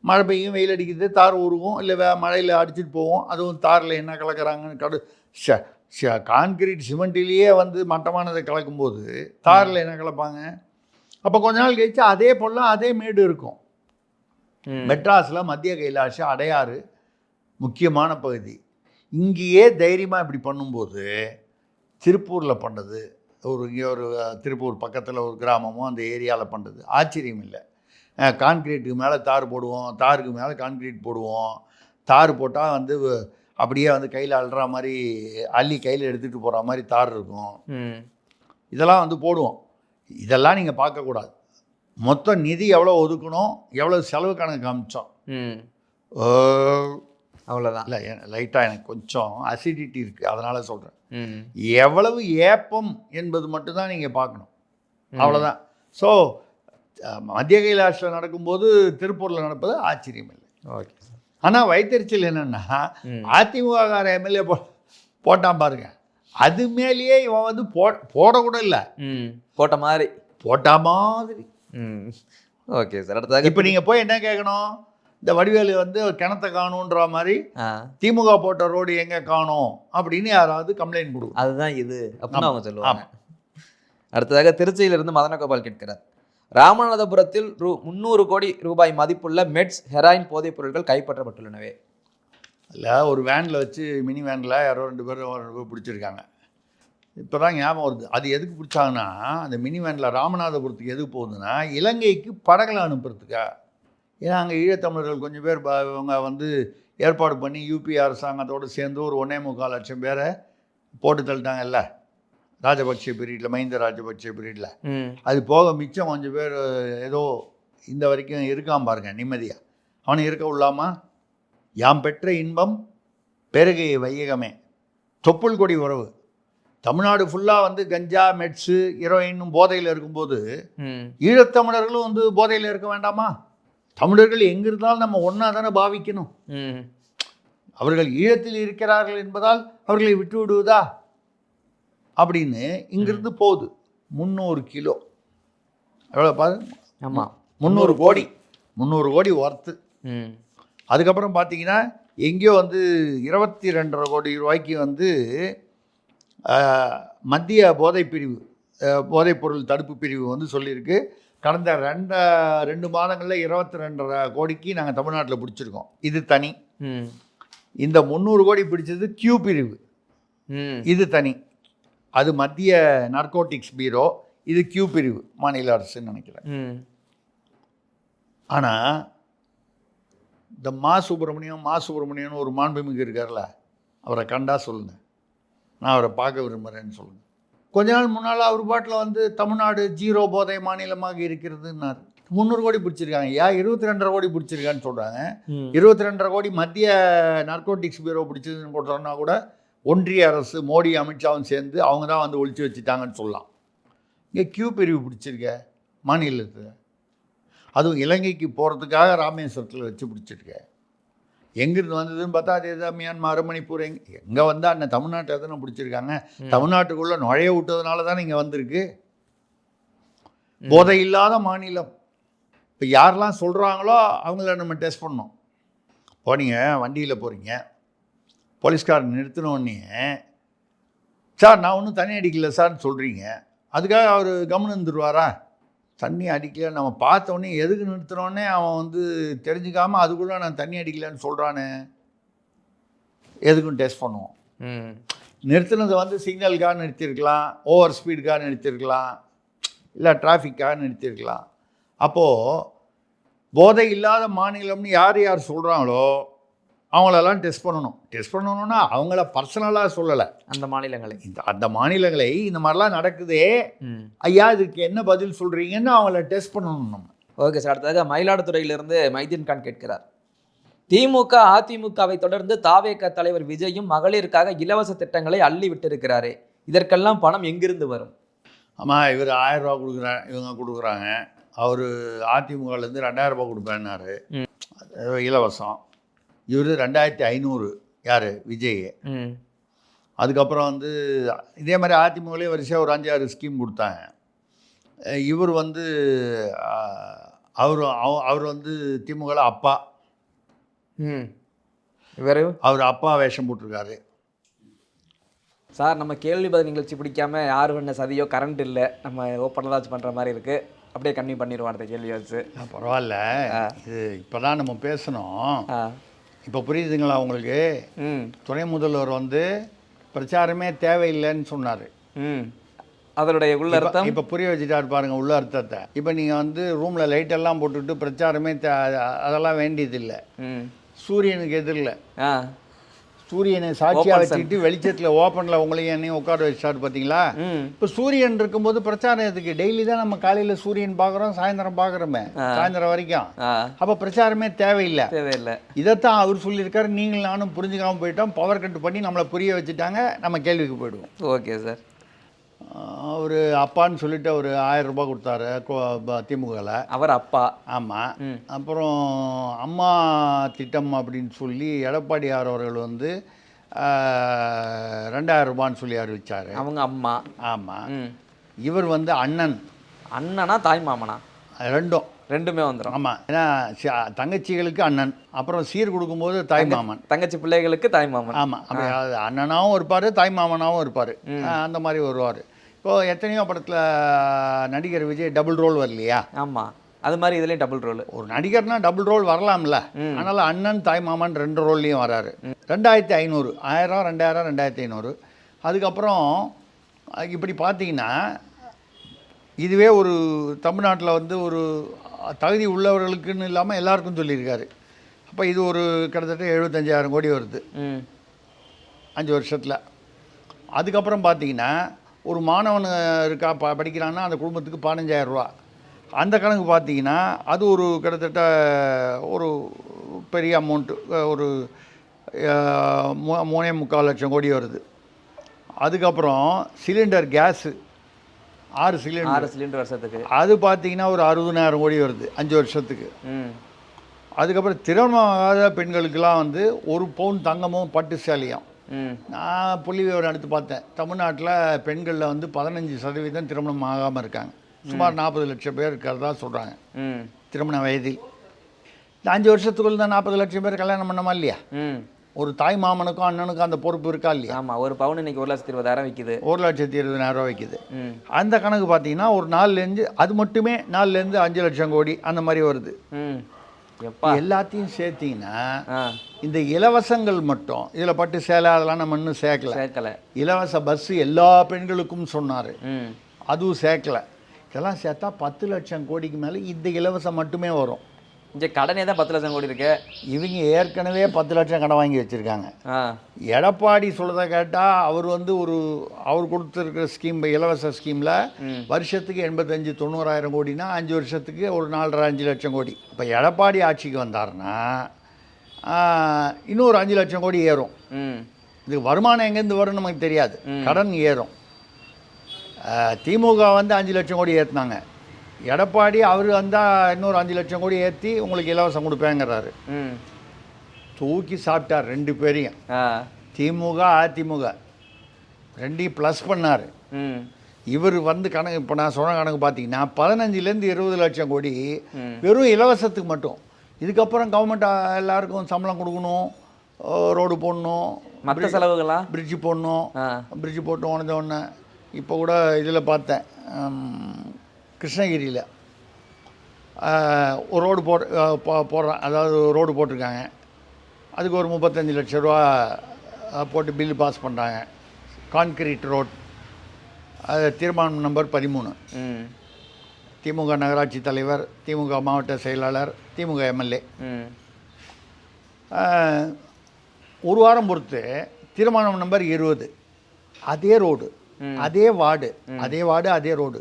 மழை பெய்யும், வெயில் அடிக்குது, தார் உருகும், இல்லை மழையில் அடிச்சுட்டு போவோம். அதுவும் தாரில் என்ன கலக்கிறாங்கன்னு கான்கிரீட் சிமெண்ட்டிலேயே வந்து மட்டமானதை கலக்கும்போது தாரில் என்ன கலப்பாங்க? அப்போ கொஞ்ச நாள் கழிச்சு அதே போல அதே மேடு இருக்கும். மெட்ராஸில் மத்திய கைலாஷ் அடையாறு முக்கியமான பகுதி. இங்கேயே தைரியமாக இப்படி பண்ணும்போது திருப்பூரில் பண்ணது இங்கே ஒரு திருப்பூர் பக்கத்தில் ஒரு கிராமமோ அந்த ஏரியாவில் பண்ணுறது ஆச்சரியம் இல்லை. கான்கிரீட்டுக்கு மேலே தார் போடுவோம், தாருக்கு மேலே கான்கிரீட் போடுவோம். தார் போட்டால் வந்து அப்படியே வந்து கையில் அள்ளுற மாதிரி அள்ளி கையில் எடுத்துகிட்டு போகிற மாதிரி தார் இருக்கும். இதெல்லாம் வந்து போடுவோம். இதெல்லாம் நீங்கள் பார்க்கக்கூடாது. மொத்தம் நிதி எவ்வளோ ஒதுக்கணும், எவ்வளோ செலவு கணக்கு காமிச்சோம். அவ்வளோதான். இல்லை, லைட்டாக எனக்கு கொஞ்சம் அசிடிட்டி இருக்குது, அதனால் சொல்கிறேன். எவ்வளவு ஏப்பம் என்பது மட்டும்தான் நீங்கள் பார்க்கணும், அவ்வளோதான். ஸோ மத்திய கைலாஷில் நடக்கும்போது திருப்பூரில் நடப்பது ஆச்சரியம் இல்லை. ஓகே. ஆனால் வைத்தறிச்சல் என்னென்னா அதிமுக எம்எல்ஏ போட்டான் பாருங்க, அது மேலேயே இவன் வந்து போடக்கூட இல்லை, போட்ட மாதிரி. Okay sir. அடுத்ததாக இப்போ நீங்கள் போய் என்ன கேட்கணும்? இந்த வடிவேலு வந்து கிணத்தை காணுன்ற மாதிரி திமுக போட்ட ரோடு எங்கே காணும் அப்படின்னு யாராவது கம்ப்ளைண்ட் கொடுக்கும். அதுதான் இது அப்படின்னு அவங்க சொல்லுவாங்க. அடுத்ததாக திருச்சியிலிருந்து மதனகோபால் கேட்கிறார், ராமநாதபுரத்தில் 300 கோடி ரூபாய் மதிப்புள்ள மெட்ஸ் ஹெராயின் போதைப் பொருட்கள் கைப்பற்றப்பட்டுள்ளனவே. இல்லை, ஒரு வேனில் வச்சு மினி வேனில் யாரோ 2 பேர் பிடிச்சிருக்காங்க. இப்போ தான் ஞாபகம் வருது, அது எதுக்கு பிடிச்சாங்கன்னா, அந்த மினி வேனில் ராமநாதபுரத்துக்கு எதுக்கு போகுதுன்னா இலங்கைக்கு படகுல அனுப்புறதுக்கா. ஏன்னா அங்கே ஈழத்தமிழர்கள் கொஞ்சம் பேர் இவங்க வந்து ஏற்பாடு பண்ணி யூபி அரசாங்கத்தோடு சேர்ந்து ஒரு 1.25 லட்சம் பேரை போட்டு தள்ளிட்டாங்கல்ல ராஜபக்சே பீரியடில், மஹிந்த ராஜபக்சே பீரியடில். அது போக மிச்சம் கொஞ்சம் பேர் ஏதோ இந்த வரைக்கும் இருக்கான் பாருங்க நிம்மதியாக. அவனை இருக்க விடலாமா? யாம் பெற்ற இன்பம் பெருகை வையகமே, தொப்புள் கொடி உறவு. தமிழ்நாடு ஃபுல்லாக வந்து கஞ்சா, மெட்ஸு, ஹீரோயினும் போதையில் இருக்கும்போது ஈழத்தமிழர்களும் வந்து போதையில் இருக்க வேண்டாமா? தமிழர்கள் எங்கே இருந்தாலும் நம்ம ஒன்றா தானே பாவிக்கணும். அவர்கள் ஈழத்தில் இருக்கிறார்கள் என்பதால் அவர்களை விட்டு விடுவதா அப்படின்னு இங்கிருந்து போகுது. 300 கிலோ எவ்வளோ பாரு? ஆமாம், 300 கோடி. 300 கோடி ஒர்த்து. அதுக்கப்புறம் பார்த்தீங்கன்னா எங்கேயோ வந்து 22.5 கோடி ரூபாய்க்கு வந்து மத்திய போதைப்பிரிவு, போதைப்பொருள் தடுப்பு பிரிவு வந்து சொல்லியிருக்கு, கடந்த 2 மாதங்களில் 22.5 கோடிக்கு நாங்கள் தமிழ்நாட்டில் பிடிச்சிருக்கோம். இது தனி. இந்த 300 கோடி பிடிச்சது கியூ பிரிவு, இது தனி. அது மத்திய நார்கோட்டிக்ஸ் பீரோ, இது கியூ பிரிவு, மாநில அரசுன்னு நினைக்கிறேன். ஆனால் இந்த மா சுப்பிரமணியன் ஒரு மாண்புமிகு இருக்கார்ல, அவரை கண்டா சொல்லுங்கள், நான் அவரை பார்க்க விரும்புகிறேன்னு சொல்லுங்கள். கொஞ்ச நாள் முன்னால் அவர் பாட்டில் வந்து தமிழ்நாடு 0 போதை மாநிலமாக இருக்கிறதுன்னாரு. 300 கோடி பிடிச்சிருக்காங்க. 22.5 கோடி பிடிச்சிருக்கான்னு சொல்கிறாங்க. 22.5 கோடி மத்திய நார்கோட்டிக்ஸ் பீரோ பிடிச்சதுன்னு போட்டோன்னா கூட ஒன்றிய அரசு, மோடி, அமித்ஷாவும் சேர்ந்து அவங்க தான் வந்து ஒழிச்சு வச்சுட்டாங்கன்னு சொல்லலாம். இங்கே கியூ பிரிவு பிடிச்சிருக்க மாநிலத்தில், அதுவும் இலங்கைக்கு போகிறதுக்காக ராமேஸ்வரத்தில் வச்சு பிடிச்சிருக்க. எங்கிருந்து வந்ததுன்னு பார்த்தா அது எதாவது மியான்மர், மணிப்பூர், எங்கே வந்தால் அண்ணன் தமிழ்நாட்டை தானே பிடிச்சிருக்காங்க. தமிழ்நாட்டுக்குள்ளே நுழைய விட்டதுனால தானே இங்கே வந்திருக்கு. போதை இல்லாத மாநிலம். இப்போ யாரெல்லாம் சொல்கிறாங்களோ அவங்கள நம்ம டெஸ்ட் பண்ணோம். போனீங்க, வண்டியில் போகிறீங்க, போலீஸ்காரன் நிறுத்தினோடனே, சார் நான் ஒன்றும் தண்ணி அடிக்கல சார்னு சொல்கிறீங்க, அதுக்காக அவர் கவனம் இருந்துருவாரா? தண்ணி அடிக்கல, நம்ம பார்த்தோன்னே எதுக்கு நிறுத்தினோடனே அவன் வந்து தெரிஞ்சுக்காமல் அதுக்குள்ளே நான் தண்ணி அடிக்கலன்னு சொல்கிறானே, எதுக்கும் டெஸ்ட் பண்ணுவோம். நிறுத்தினது வந்து சிக்னலுக்காக நிறுத்தியிருக்கலாம், ஓவர் ஸ்பீடுக்காக நிறுத்தியிருக்கலாம், இல்லை டிராஃபிக்காக நிறுத்தியிருக்கலாம். அப்போது போதை இல்லாத மாநிலம்னு யார் சொல்கிறாங்களோ அவங்களெல்லாம் டெஸ்ட் பண்ணணும். டெஸ்ட் பண்ணணும்னா அவங்கள பர்சனலாக சொல்லலை, அந்த மாநிலங்களை இந்த மாதிரிலாம் நடக்குதே ஐயா, இதுக்கு என்ன பதில் சொல்கிறீங்கன்னு அவங்கள டெஸ்ட் பண்ணணும் நம்ம. Okay sir. அடுத்ததாக மயிலாடுதுறையிலிருந்து மைதீன் கான் கேட்கிறார், திமுக அதிமுகவை தொடர்ந்து தாவேக தலைவர் விஜயும் மகளிருக்காக இலவச திட்டங்களை அள்ளி விட்டிருக்கிறாரு, இதற்கெல்லாம் பணம் எங்கிருந்து வரும்? ஆமாம், இவர் 1000 ரூபா கொடுக்குறேன், இவங்க கொடுக்குறாங்க. அவர் அதிமுகலேருந்து 2000 ரூபா கொடுப்பேன்னாரு இலவசம். இவர் 2500, யார்? விஜய். அதுக்கப்புறம் வந்து இதே மாதிரி அதிமுகலேயே வரிசையாக ஒரு 5-6 ஸ்கீம் கொடுத்தாங்க. இவர் வந்து அவர் வந்து திமுகவில் அப்பா, அவர் அப்பா வேஷம் போட்டிருக்காரு. சார் நம்ம கேள்வி பதில் நிகழ்ச்சி பிடிக்காம யார் பண்ண சதியோ கரண்ட் இல்லை நம்ம ஓப்பனில் வச்சு பண்ணுற மாதிரி இருக்குது, அப்படியே கன்னியூ பண்ணிடுவோம் அடுத்த கேள்வி வச்சு. பரவாயில்ல, இது இப்போ தான் நம்ம பேசணும். ஆ இப்போ புரியுதுங்களா உங்களுக்கு? ம் துணை முதல்வர் வந்து பிரச்சாரமே தேவையில்லைன்னு சொன்னார். ம் அதனுடைய உள்ள அர்த்தம் இப்போ புரிய வச்சுட்டாரு பாருங்க உள்ள அர்த்தத்தை. இப்போ நீங்கள் வந்து ரூமில் லைட்டெல்லாம் போட்டுக்கிட்டு பிரச்சாரமே அதெல்லாம் வேண்டியதில்லை. ம் சூரியனுக்கு எதிரில் ஆ சூரியனை சாட்சியாக வச்சுக்கிட்டு வெளிச்சத்தில் ஓப்பனில் உங்களையும் என்னையும் உட்கார வச்சாரு பார்த்தீங்களா? இப்போ சூரியன் இருக்கும்போது பிரச்சாரம் எதுக்கு? டெய்லி தான் நம்ம காலையில் சூரியன் பார்க்குறோம், சாயந்தரம் பார்க்குறோமே, சாயந்தரம் வரைக்கும். அப்போ பிரச்சாரமே தேவையில்லை. இதைத்தான் அவர் சொல்லியிருக்காரு. நீங்கள் நானும் புரிஞ்சுக்காமல் போயிட்டோம், பவர் கட் பண்ணி நம்மளை புரிய வச்சுட்டாங்க. நம்ம கேள்விக்கு போயிடுவோம். Okay sir. அவர் அப்பான்னு சொல்லிட்டு அவர் 1000 ரூபாய் கொடுத்தாரு திமுகவில். அவர் அப்பா. ஆமாம். அப்புறம் அம்மா திட்டம் அப்படின்னு சொல்லி எடப்பாடியார் அவர்கள் வந்து 2000 ரூபான்னு சொல்லி அறிவிச்சார். அவங்க அம்மா. ஆமாம். இவர் வந்து அண்ணன். அண்ணனா தாய் மாமனா? ரெண்டுமே வந்துடும். ஆமாம். ஏன்னா தங்கச்சிகளுக்கு அண்ணன், அப்புறம் சீர் கொடுக்கும்போது தாய் மாமன், தங்கச்சி பிள்ளைகளுக்கு தாய் மாமன். ஆமாம். அப்படி அண்ணனாகவும் இருப்பார், தாய் மாமனாகவும் இருப்பார். அந்த மாதிரி வருவார். இப்போது எத்தனையோ படத்தில் நடிகர் விஜய் டபுள் ரோல் வரலையா? ஆமாம், அது மாதிரி இதுலேயும் டபுள் ரோல். ஒரு நடிகர்னா டபுள் ரோல் வரலாம்ல. அதனால் அண்ணன் தாய் மாமன் 2 ரோல்லையும் வராரு. 2500, 1000, 2000, 2500. அதுக்கப்புறம் இப்படி பார்த்தீங்கன்னா இதுவே ஒரு தமிழ்நாட்டில் வந்து ஒரு தகுதி உள்ளவர்களுக்குன்னு இல்லாமல் எல்லாருக்கும் சொல்லியிருக்காரு. அப்போ இது ஒரு கிட்டத்தட்ட 75,000 கோடி வருது 5 வருஷத்தில். அதுக்கப்புறம் பார்த்தீங்கன்னா ஒரு மாணவன் இருக்கா படிக்கிறான்னா அந்த குடும்பத்துக்கு 15,000 ரூபா. அந்த கணக்கு பார்த்தீங்கன்னா அது ஒரு கிட்டத்தட்ட ஒரு பெரிய அமௌண்ட்டு, ஒரு 3.25 லட்சம் கோடி வருது. அதுக்கப்புறம் சிலிண்டர் கேஸு 6 சிலிண்டர் வருஷத்துக்கு, அது பார்த்தீங்கன்னா ஒரு 60,000 கோடி வருது 5 வருஷத்துக்கு. அதுக்கப்புறம் திருமணமாகாத பெண்களுக்கெல்லாம் வந்து 1 பவுன் தங்கமும் பட்டு சேலையும். நான் புள்ளி விவரம் எடுத்து பார்த்தேன். தமிழ்நாட்டில் பெண்களில் வந்து 15% திருமணம் ஆகாமல் இருக்காங்க. சுமார் 40 லட்சம் பேர் இருக்கிறதா சொல்கிறாங்க திருமண வயதில். இந்த 5 வருஷத்துக்குள்ள தான் 40 லட்சம் பேர் கல்யாணம் பண்ணமா இல்லையா? ஒரு தாய் மாமனுக்கும் அண்ணனுக்கும் அந்த பொறுப்பு இருக்கா இல்லையா? ஆமாம். ஒரு பவுன் இன்னைக்கு 1,20,000 விற்கிது. 1,20,000 விற்கிது. அந்த கணக்கு பார்த்தீங்கன்னா ஒரு 4லேருந்து அது மட்டுமே 4லேருந்து 5 லட்சம் கோடி அந்த மாதிரி வருது. எல்லாத்தையும் சேர்த்தீங்கன்னா இந்த இலவசங்கள் மட்டும், இதில் பட்டு சேலை அதெல்லாம் நம்ம இன்னும் சேர்க்கல. இலவச பஸ் எல்லா பெண்களுக்கும் சொன்னார், அதுவும் சேர்க்கல. இதெல்லாம் சேர்த்தா 10 லட்சம் கோடிக்கு மேலே இந்த இலவசம் மட்டுமே வரும். இங்கே கடனே தான் 10 லட்சம் கோடி இருக்கு. இவங்க ஏற்கனவே 10 லட்சம் கடன் வாங்கி வச்சுருக்காங்க. எடப்பாடி சொல்கிறத கேட்டால் அவர் வந்து அவர் கொடுத்துருக்கிற ஸ்கீம், இலவச ஸ்கீமில் வருஷத்துக்கு 85-90,000 கோடினா 5 வருஷத்துக்கு ஒரு 4.5-5 லட்சம் கோடி. இப்போ எடப்பாடி ஆட்சிக்கு வந்தாருன்னா இன்னும் ஒரு 5 லட்சம் கோடி ஏறும். இது வருமானம் எங்கேருந்து வரும்னு நமக்கு தெரியாது, கடன் ஏறும். திமுக வந்து 5 லட்சம் கோடி ஏற்றினாங்க. எடப்பாடி அவர் வந்தால் இன்னொரு 5 லட்சம் கோடி ஏற்றி உங்களுக்கு இலவசம் கொடுப்பேங்கிறாரு. தூக்கி சாப்பிட்டார் 2 பேரையும். திமுக அதிமுக 2ஐயும் ப்ளஸ் பண்ணார். இவர் வந்து கணக்கு, இப்போ நான் சொன்ன கணக்கு பார்த்தீங்கன்னா 15லேருந்து 20 லட்சம் கோடி வெறும் இலவசத்துக்கு மட்டும். இதுக்கப்புறம் கவர்மெண்ட் எல்லாருக்கும் சம்பளம் கொடுக்கணும், ரோடு போடணும், மற்ற செலவுகளா, பிரிட்ஜு போடணும். பிரிட்ஜு போட்டு உடனே ஒன்று இப்போ கூட இதில் பார்த்தேன், கிருஷ்ணகிரியில் ஒரு ரோடு போடுறான், அதாவது ரோடு போட்டிருக்காங்க. அதுக்கு ஒரு 35 லட்ச ரூபா போட்டு பில்லு பாஸ் பண்ணுறாங்க. கான்கிரீட் ரோட், அது தீர்மானம் நம்பர் 13. திமுக நகராட்சி தலைவர், திமுக மாவட்ட செயலாளர், திமுக எம்எல்ஏ. ஒரு வாரம் பொறுத்து தீர்மானம் நம்பர் 20. அதே ரோடு, அதே வார்டு, அதே ரோடு.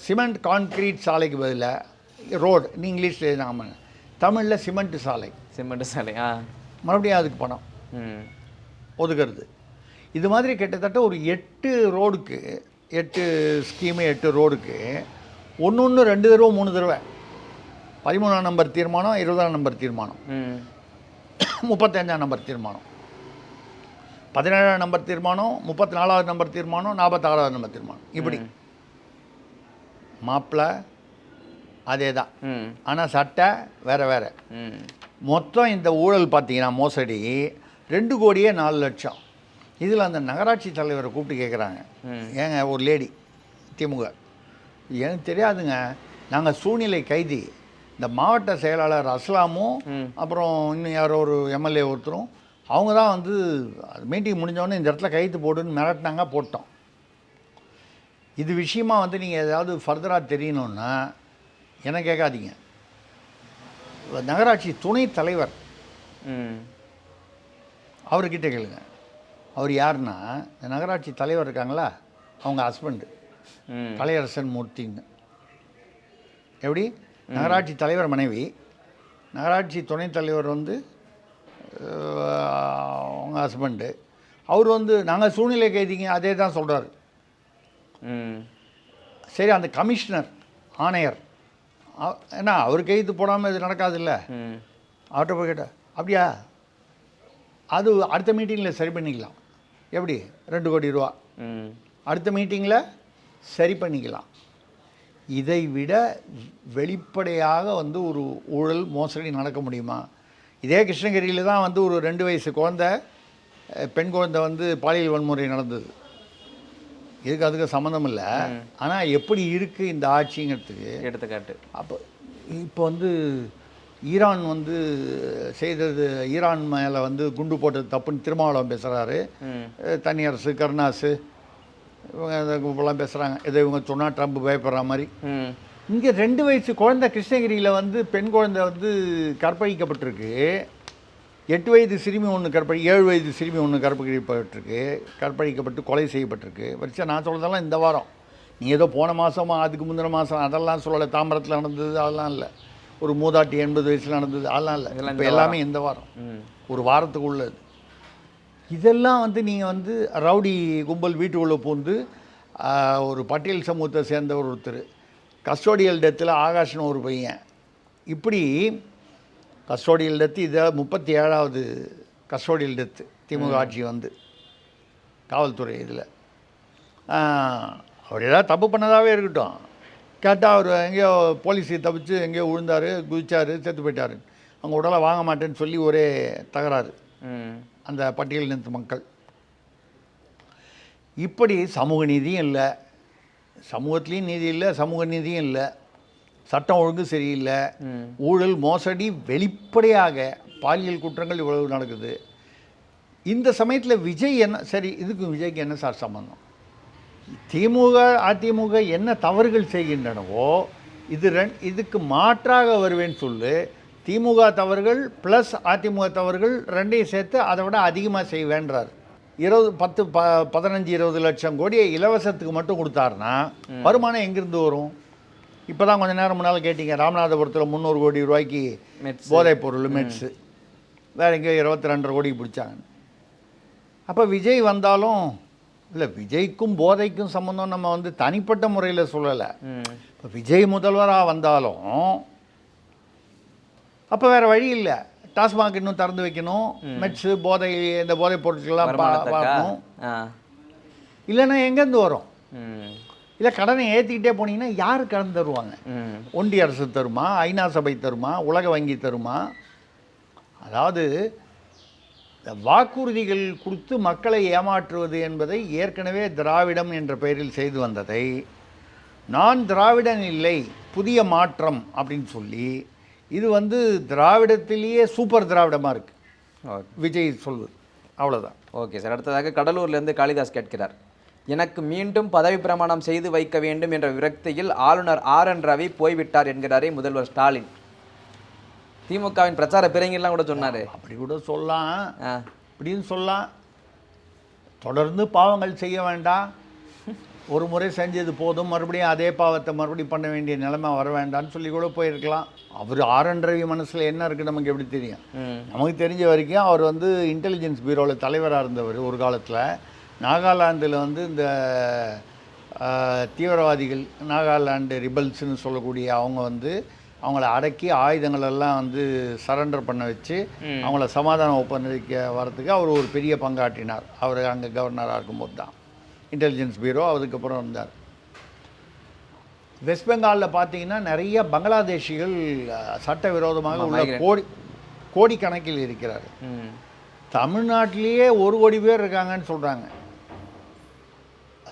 சிமெண்ட் கான்கிரீட் சாலைக்கு பதிலாக ரோடு நீ இங்கிலீஷில் நாம தமிழில் சிமெண்ட் சாலை. மறுபடியும் அதுக்கு பணம் ஒதுக்கிறது. இது மாதிரி கிட்டத்தட்ட ஒரு 8 ரோடுக்கு, 8 ஸ்கீமு, 8 ரோடுக்கு 1 2 தடவை 3 தடவை 13ஆம் நம்பர் தீர்மானம், 20ஆம் நம்பர் தீர்மானம், 35ஆம் நம்பர் தீர்மானம், 17ஆம் நம்பர் தீர்மானம், 34ஆவது நம்பர் தீர்மானம், 46ஆவது நம்பர் தீர்மானம். இப்படி மாப்பிள்ளை அதே தான், ஆனால் சட்டை வேறு வேறு. மொத்தம் இந்த ஊழல் பார்த்தீங்கன்னா மோசடி 2,4,00,000. இதில் அந்த நகராட்சி தலைவரை கூப்பிட்டு கேட்குறாங்க, ஏங்க ஒரு லேடி திமுக, எனக்கு தெரியாதுங்க, நாங்கள் சூழ்நிலை கைதி, இந்த மாவட்ட செயலாளர் அஸ்லாமும் அப்புறம் இன்னும் யாரோ ஒரு எம்எல்ஏ ஒருத்தரும் அவங்க தான் வந்து மீட்டிங் முடிஞ்சோடனே இந்த இடத்துல கைது போடுன்னு மிரட்டினாங்க, போட்டோம். இது விஷயமா வந்து நீங்கள் ஏதாவது ஃபர்தராக தெரியணுன்னா என்ன கேட்காதீங்க. நகராட்சி துணைத் தலைவர் அவர்கிட்ட கேளுங்க. அவர் யாருன்னா, இந்த நகராட்சி தலைவர் இருக்காங்களா, அவங்க ஹஸ்பண்டு கலையரசன் மூர்த்திங்க. எப்படி? நகராட்சி தலைவர் மனைவி, நகராட்சி துணைத் தலைவர் வந்து அவங்க ஹஸ்பண்டு. அவர் வந்து நாங்கள் சூழ்நிலை கைதிங்க அதே தான் சொல்கிறாரு. சரி, அந்த கமிஷனர் ஆணையர் ஏன்னா அவர் கைது போடாமல் இது நடக்காதுல்ல, அவர்கிட்ட போய் கேட்டால் அப்படியா, அது அடுத்த மீட்டிங்கில் சரி பண்ணிக்கலாம். எப்படி? 2 கோடி ரூபா அடுத்த மீட்டிங்கில் சரி பண்ணிக்கலாம். இதை விட வெளிப்படையாக வந்து ஒரு ஊழல் மோசடி நடக்க முடியுமா? இதே கிருஷ்ணகிரியில் தான் வந்து ஒரு 2 வயசு குழந்தை, பெண் குழந்தை வந்து பாலியல் வன்முறை நடந்தது. இதுக்கு அதுக்கு சம்மந்தம் இல்லை. ஆனால் எப்படி இருக்குது இந்த ஆட்சிங்கிறதுக்கு எடுத்துக்காட்டு. இப்போ வந்து ஈரான் வந்து செய்தது, ஈரான் மேலே வந்து குண்டு போட்டது தப்புன்னு திருமாவளவன் பேசுகிறாரு. தனியரசு கருணாசு இவங்கெல்லாம் பேசுகிறாங்க, இதை இவங்க சொன்னால் ட்ரம்ப் பயப்படுற மாதிரி. இங்கே 2 வயசு குழந்தை கிருஷ்ணகிரியில் வந்து பெண் குழந்தை வந்து கற்பழிக்கப்பட்டிருக்கு. 8 வயது சிறுமி ஒன்று 7 வயது சிறுமி ஒன்று கற்பழிக்கப்பட்டு கொலை செய்யப்பட்டிருக்கு. வரிசை நான் சொல்கிறதெல்லாம் இந்த வாரம், நீ ஏதோ போன மாதமா அதுக்கு முந்தின மாதம் அதெல்லாம் சொல்லலை. தாம்பரத்தில் நடந்தது அதெல்லாம் இல்லை, ஒரு மூதாட்டி 80 வயசில் நடந்தது அதெல்லாம் இல்லை. இப்போ எல்லாமே இந்த வாரம், ஒரு வாரத்துக்கு உள்ளது. இதெல்லாம் வந்து நீங்கள் வந்து ரவுடி கும்பல் வீட்டுக்குள்ளே பூந்து ஒரு பட்டியல் சமூகத்தை சேர்ந்த ஒருத்தர், கஸ்டோடியல் டெத்தில் ஆகாஷ்னு ஒரு பையன், இப்படி கஸ்டோடியல் டெத்து, இதை 37வது கஸ்டோடியல் டெத்து திமுக ஆட்சி வந்து காவல்துறை இதில். அவர் ஏதாவது தப்பு பண்ணதாகவே இருக்கட்டும், கேட்டால் அவர் எங்கேயோ போலீஸுக்கு தப்பிச்சு எங்கேயோ விழுந்தார், குதிச்சார், செத்து போயிட்டார், அவங்க உடலை வாங்க மாட்டேன்னு சொல்லி ஒரே தகராறு அந்த பட்டியல் நிறுத்த மக்கள். இப்படி சமூக நீதியும் இல்லை, சமூகத்துலேயும் நீதி இல்லை, சமூக நீதியும் இல்லை, சட்டம் ஒழுங்கு சரியில்லை, ஊழல் மோசடி வெளிப்படையாக, பாலியல் குற்றங்கள் இவ்வளவு நடக்குது. இந்த சமயத்தில் விஜய் என்ன சரி, இதுக்கு விஜய்க்கு என்ன சார் சம்பந்தம்? திமுக அதிமுக என்ன தவறுகள் செய்கின்றனவோ இதுக்கு மாற்றாக வருவேன்னு சொல்லு. திமுக தவறுகள் ப்ளஸ் அதிமுக தவறுகள் ரெண்டையும் சேர்த்து அதை விட அதிகமாக செய்வேன்றார். 15-20 லட்சம் கோடியை இலவசத்துக்கு மட்டும் கொடுத்தாருன்னா வருமானம் எங்கேருந்து வரும்? இப்போ தான் கொஞ்சம் நேரம் முன்னால் கேட்டிங்க, ராமநாதபுரத்தில் 300 கோடி ரூபாய்க்கு போதைப் பொருள் மெட்ஸு, வேறு எங்கேயோ 22.5 கோடிக்கு பிடிச்சாங்க. அப்போ விஜய் வந்தாலும் இல்லை, விஜய்க்கும் போதைக்கும் சம்மந்தம் நம்ம வந்து தனிப்பட்ட முறையில் சொல்லலை. இப்போ விஜய் முதல்வராக வந்தாலும் அப்போ வேறு வழி இல்லை, டாஸ்மாக் இன்னும் திறந்து வைக்கணும், மெட்ஸு போதை இந்த போதைப் பொருட்கள்லாம் பார்க்கணும், இல்லைன்னா எங்கேருந்து வரும்? இல்லை கடனை ஏற்றிக்கிட்டே போனீங்கன்னா யார் கடன் தருவாங்க? ஒன்றிய அரசு தருமா, ஐநா சபை தருமா, உலக வங்கி தருமா? அதாவது வாக்குறுதிகள் கொடுத்து மக்களை ஏமாற்றுவது என்பதை ஏற்கனவே திராவிடம் என்ற பெயரில் செய்து வந்ததை நான் திராவிடன் இல்லை புதிய மாற்றம் அப்படின்னு சொல்லி இது வந்து திராவிடத்திலேயே சூப்பர் திராவிடமாக இருக்குது விஜய் சொல்வது. அவ்வளோதான். Okay sir. அடுத்ததாக கடலூர்லேருந்து காளிதாஸ் கேட்கிறார், எனக்கு மீண்டும் பதவி பிரமாணம் செய்து வைக்க வேண்டும் என்ற விரக்தியில் ஆளுநர் RN ரவி போய்விட்டார் என்கிறாரே முதல்வர் ஸ்டாலின். திமுகவின் பிரச்சார பிறங்கெல்லாம் கூட சொன்னார். அப்படி கூட சொல்லலாம், அப்படின்னு சொல்லலாம். தொடர்ந்து பாவங்கள் செய்ய வேண்டாம், ஒரு முறை செஞ்சது போதும், மறுபடியும் அதே பாவத்தை மறுபடியும் பண்ண வேண்டிய நிலைமை வர வேண்டாம்னு சொல்லி கூட போயிருக்கலாம். அவர் RN ரவி மனசில் என்ன இருக்குது நமக்கு எப்படி தெரியும்? நமக்கு தெரிஞ்ச வரைக்கும் அவர் வந்து இன்டெலிஜென்ஸ் பியூரோவில் தலைவராக இருந்தவர் ஒரு காலத்தில். நாகாலாந்தில் வந்து இந்த தீவிரவாதிகள், நாகாலாண்டு ரிபல்ஸ்ன்னு சொல்லக்கூடிய அவங்க வந்து அவங்கள அடக்கி ஆயுதங்களெல்லாம் வந்து சரண்டர் பண்ண வச்சு அவங்கள சமாதான ஒப்பந்தம் வரத்துக்கு அவர் ஒரு பெரிய பங்காற்றினார். அவர் அங்கே கவர்னராக இருக்கும்போது தான் இன்டெலிஜென்ஸ் பியூரோ அதுக்கப்புறம் இருந்தார். வெஸ்ட் பெங்காலில் பார்த்தீங்கன்னா நிறைய பங்களாதேஷிகள் சட்டவிரோதமாக உள்ள கோடிக்கணக்கில் இருக்கிறார். தமிழ்நாட்டிலேயே 1 கோடி பேர் இருக்காங்கன்னு சொல்கிறாங்க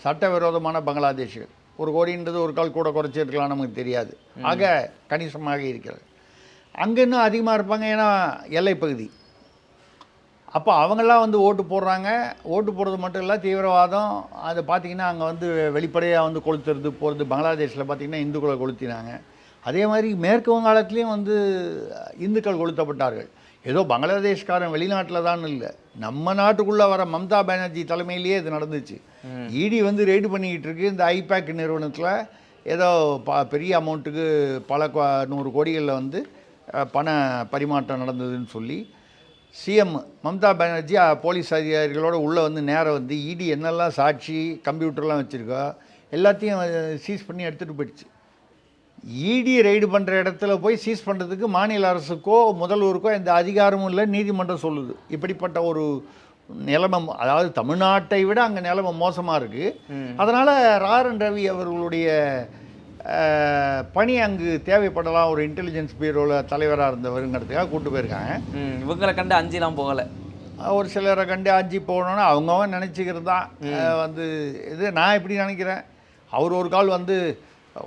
சட்டவிரோதமான பங்களாதேஷிகள். 1 கோடின்றது ஒரு கால் கூட குறைச்சிருக்கலாம், நமக்கு தெரியாது. ஆக கணிசமாக இருக்கிறது. அங்கே இன்னும் அதிகமாக இருப்பாங்க, ஏன்னா எல்லைப்பகுதி. அப்போ அவங்களாம் வந்து ஓட்டு போடுறாங்க. ஓட்டு போடுறது மட்டும் இல்லை, தீவிரவாதம் அது பார்த்திங்கன்னா அங்கே வந்து வெளிப்படையாக வந்து கொளுத்துறது போகிறது. பங்களாதேஷில் பார்த்திங்கன்னா இந்துக்களை கொளுத்தினாங்க. அதே மாதிரி மேற்கு வங்காளத்துலேயும் வந்து இந்துக்கள் கொளுத்தப்பட்டார்கள். ஏதோ பங்களாதேஷ்காரன் வெளிநாட்டில் தான் இல்லை, நம்ம நாட்டுக்குள்ளே வர மம்தா பானர்ஜி தலைமையிலேயே இது நடந்துச்சு. இடி வந்து ரெய்டு பண்ணிக்கிட்டு இருக்கு. இந்த ஐபேக் நிறுவனத்தில் ஏதோ பெரிய அமௌண்ட்டுக்கு பல 100 கோடிகளில் வந்து பண பரிமாற்றம் நடந்ததுன்னு சொல்லி சிஎம் மம்தா பானர்ஜி போலீஸ் அதிகாரிகளோடு உள்ளே வந்து நேராக வந்து இடி என்னெல்லாம் சாட்சி கம்ப்யூட்டர்லாம் வச்சுருக்கோ எல்லாத்தையும் சீஸ் பண்ணி எடுத்துகிட்டு போயிடுச்சு. இடி ரெய்டு பண்ணுற இடத்துல போய் சீஸ் பண்ணுறதுக்கு மாநில அரசுக்கோ முதல்வருக்கோ எந்த அதிகாரமும் இல்லை, நீதிமன்றம் சொல்லுது. இப்படிப்பட்ட ஒரு நிலைமை, அதாவது தமிழ்நாட்டை விட அங்கே நிலைமை மோசமாக இருக்குது. அதனால் ஆர்.என். ரவி அவர்களுடைய பணி அங்கு தேவைப்படலாம். ஒரு இன்டெலிஜென்ஸ் பியூரோவில் தலைவராக இருந்தவருங்கிறதுக்காக கூப்பிட்டு போயிருக்காங்க. இவங்களை கண்டு அஞ்சிலாம் போகலை. ஒரு சிலரை கண்டு அஞ்சி போகணுன்னு அவங்கவன் நினச்சிக்கிறது தான். வந்து இது நான் எப்படி நினைக்கிறேன், அவர் ஒரு கால் வந்து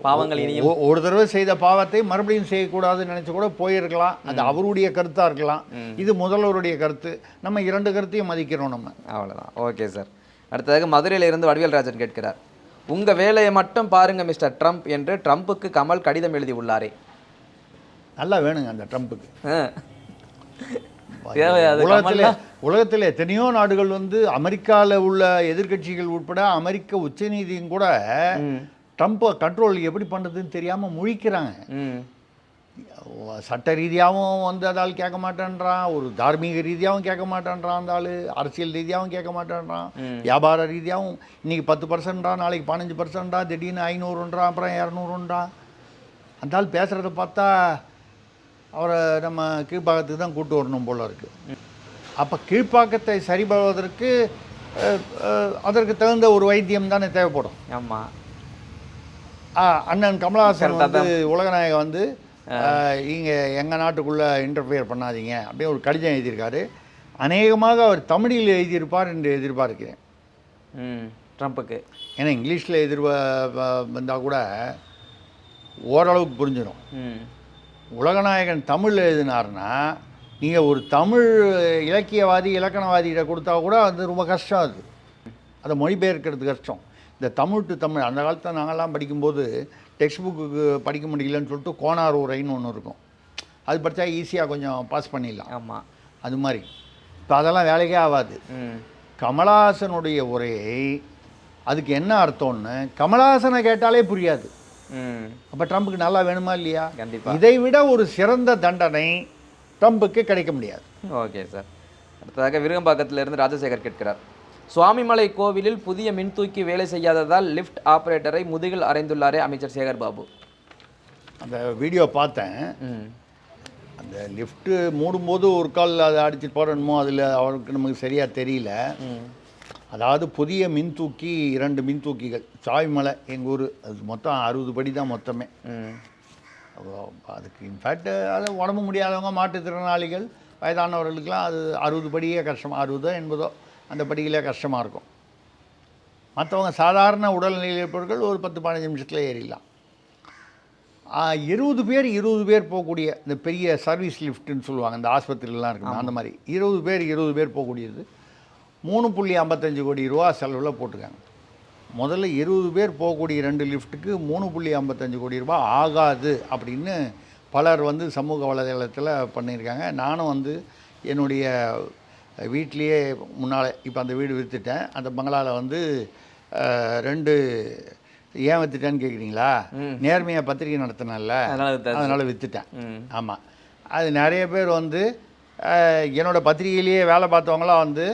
பாவங்கள் ஒரு தடவை செய்த பாவத்தை மறுபடியும் செய்யக்கூடாதுன்னு நினச்சி கூட போயிருக்கலாம். அது அவருடைய கருத்தாக இருக்கலாம், இது முதல்வருடைய கருத்து. நம்ம 2 கருத்தையும் மதிக்கிறோம் நம்ம. அவ்வளோதான். Okay sir. அடுத்ததாக மதுரையிலிருந்து வடிவேல் ராஜன் கேட்கிறார், உங்கள் வேலையை மட்டும் பாருங்கள் மிஸ்டர் ட்ரம்ப் என்று ட்ரம்ப்புக்கு கமல் கடிதம் எழுதி உள்ளாரே. நல்லா வேணுங்க அந்த ட்ரம்ப்புக்கு. உலகத்தில் எத்தனையோ நாடுகள் வந்து அமெரிக்காவில் உள்ள எதிர்கட்சிகள் உட்பட அமெரிக்க உச்சநீதியும் கூட ட்ரம்ப்பை கண்ட்ரோல் எப்படி பண்ணுறதுன்னு தெரியாமல் முழிக்கிறாங்க. சட்ட ரீதியாகவும் வந்து அதால் கேட்க மாட்டேன்றான், ஒரு தார்மீக ரீதியாகவும் கேட்க மாட்டேன்றான், அந்த ஆள் அரசியல் ரீதியாகவும் கேட்க மாட்டேன்றான், வியாபார ரீதியாகவும் இன்றைக்கி 10%, நாளைக்கு 15%, திடீர்னு 500, அப்புறம் 200. அந்த ஆள் பேசுகிறத பார்த்தா அவரை நம்ம கீழ்ப்பாக்கத்துக்கு தான் கூட்டு வரணும் போல இருக்குது. அப்போ கீழ்ப்பாக்கத்தை சரிபடுவதற்கு அதற்கு தகுந்த ஒரு வைத்தியம் தானே தேவைப்படும். ஆமாம். அண்ணன் கமலஹாசன் வந்து உலகநாயகம் வந்து இங்கே எங்கள் நாட்டுக்குள்ளே இன்டர்ஃபியர் பண்ணாதீங்க அப்படின்னு ஒரு கடிதம் எழுதியிருக்காரு. அநேகமாக அவர் தமிழில் எழுதியிருப்பார் என்று எதிர்பார்க்கிறேன் ட்ரம்ப்புக்கு. ஏன்னா இங்கிலீஷில் வந்தால் கூட ஓரளவுக்கு புரிஞ்சிடும். உலகநாயகன் தமிழில் எழுதினார்னா நீங்கள் ஒரு தமிழ் இலக்கியவாதி இலக்கணவாதிகிட்ட கொடுத்தா கூட அது ரொம்ப கஷ்டம். அதை மொழிபெயர்க்கிறது கஷ்டம். இந்த தமிழ் டு தமிழ் அந்த காலத்தில் நாங்கள்லாம் படிக்கும்போது டெக்ஸ்ட் புக்கு படிக்க முடியலன்னு சொல்லிட்டு கோனார் உரைன்னு ஒன்று இருக்கும், அது படித்தா ஈஸியாக கொஞ்சம் பாஸ் பண்ணிடலாம். ஆமாம், அது மாதிரி இப்போ அதெல்லாம் வேலைக்கே ஆகாது. கமலஹாசனுடைய உரையை அதுக்கு என்ன அர்த்தம்னு கமலஹாசனை கேட்டாலே புரியாது. அப்போ ட்ரம்ப்புக்கு நல்லா வேணுமா இல்லையா? கண்டிப்பாக. இதை விட ஒரு சிறந்த தண்டனை ட்ரம்ப்புக்கு கிடைக்க முடியாது. Okay sir. அடுத்ததாக விருகம்பாக்கத்திலிருந்து ராஜசேகர் கேட்கிறார், சுவாமிமலை கோவிலில் புதிய மின்தூக்கி வேலை செய்யாததால் லிஃப்ட் ஆப்ரேட்டரை முதுகில் அறைந்துள்ளாரே அமைச்சர் சேகர் பாபு. அந்த வீடியோ பார்த்தேன். அந்த லிஃப்ட்டு மூடும்போது ஒரு கால் அதை அடிச்சுட்டு போகிறணுமோ அதில் அவருக்கு நமக்கு சரியாக தெரியல. அதாவது புதிய மின்தூக்கி 2 மின்தூக்கிகள் சுவாமிமலை எங்கள் ஊர், அது மொத்தம் 60 படி தான் மொத்தமே. அதுக்கு இன்ஃபேக்ட் அது உடம்பு முடியாதவங்க, மாற்றுத்திறனாளிகள், வயதானவர்களுக்கெல்லாம் அது 60 படியே கஷ்டம், 60 80 அந்த படிகளே கஷ்டமாக இருக்கும். மற்றவங்க சாதாரண உடல்நிலையில் இருப்பவர்கள் ஒரு 10-15 நிமிஷத்தில் ஏறிடலாம். 20 பேர் போகக்கூடிய இந்த பெரிய சர்வீஸ் லிஃப்ட்டுன்னு சொல்லுவாங்க, இந்த ஆஸ்பத்திரிலாம் இருக்குங்க, அந்த மாதிரி 20 பேர் போகக்கூடியது 3.55 கோடி ரூபா செலவில் போட்டிருக்காங்க. முதல்ல 20 பேர் போகக்கூடிய 2 லிஃப்ட்டுக்கு 3.55 கோடி ரூபா ஆகாது அப்படின்னு பலர் வந்து சமூக வலைதளத்தில் பண்ணியிருக்காங்க. நானும் வந்து என்னுடைய வீட்லேயே முன்னால் இப்போ அந்த வீடு விற்றுட்டேன். அந்த பங்களாவில் வந்து 2 ஏன் விற்றுட்டேன்னு கேட்குறீங்களா? நேர்மையாக பத்திரிகை நடத்தினால அதனால் விற்றுட்டேன். ஆமாம், அது நிறைய பேர் வந்து என்னோடய பத்திரிகையிலேயே வேலை பார்த்தவங்களாம் வந்து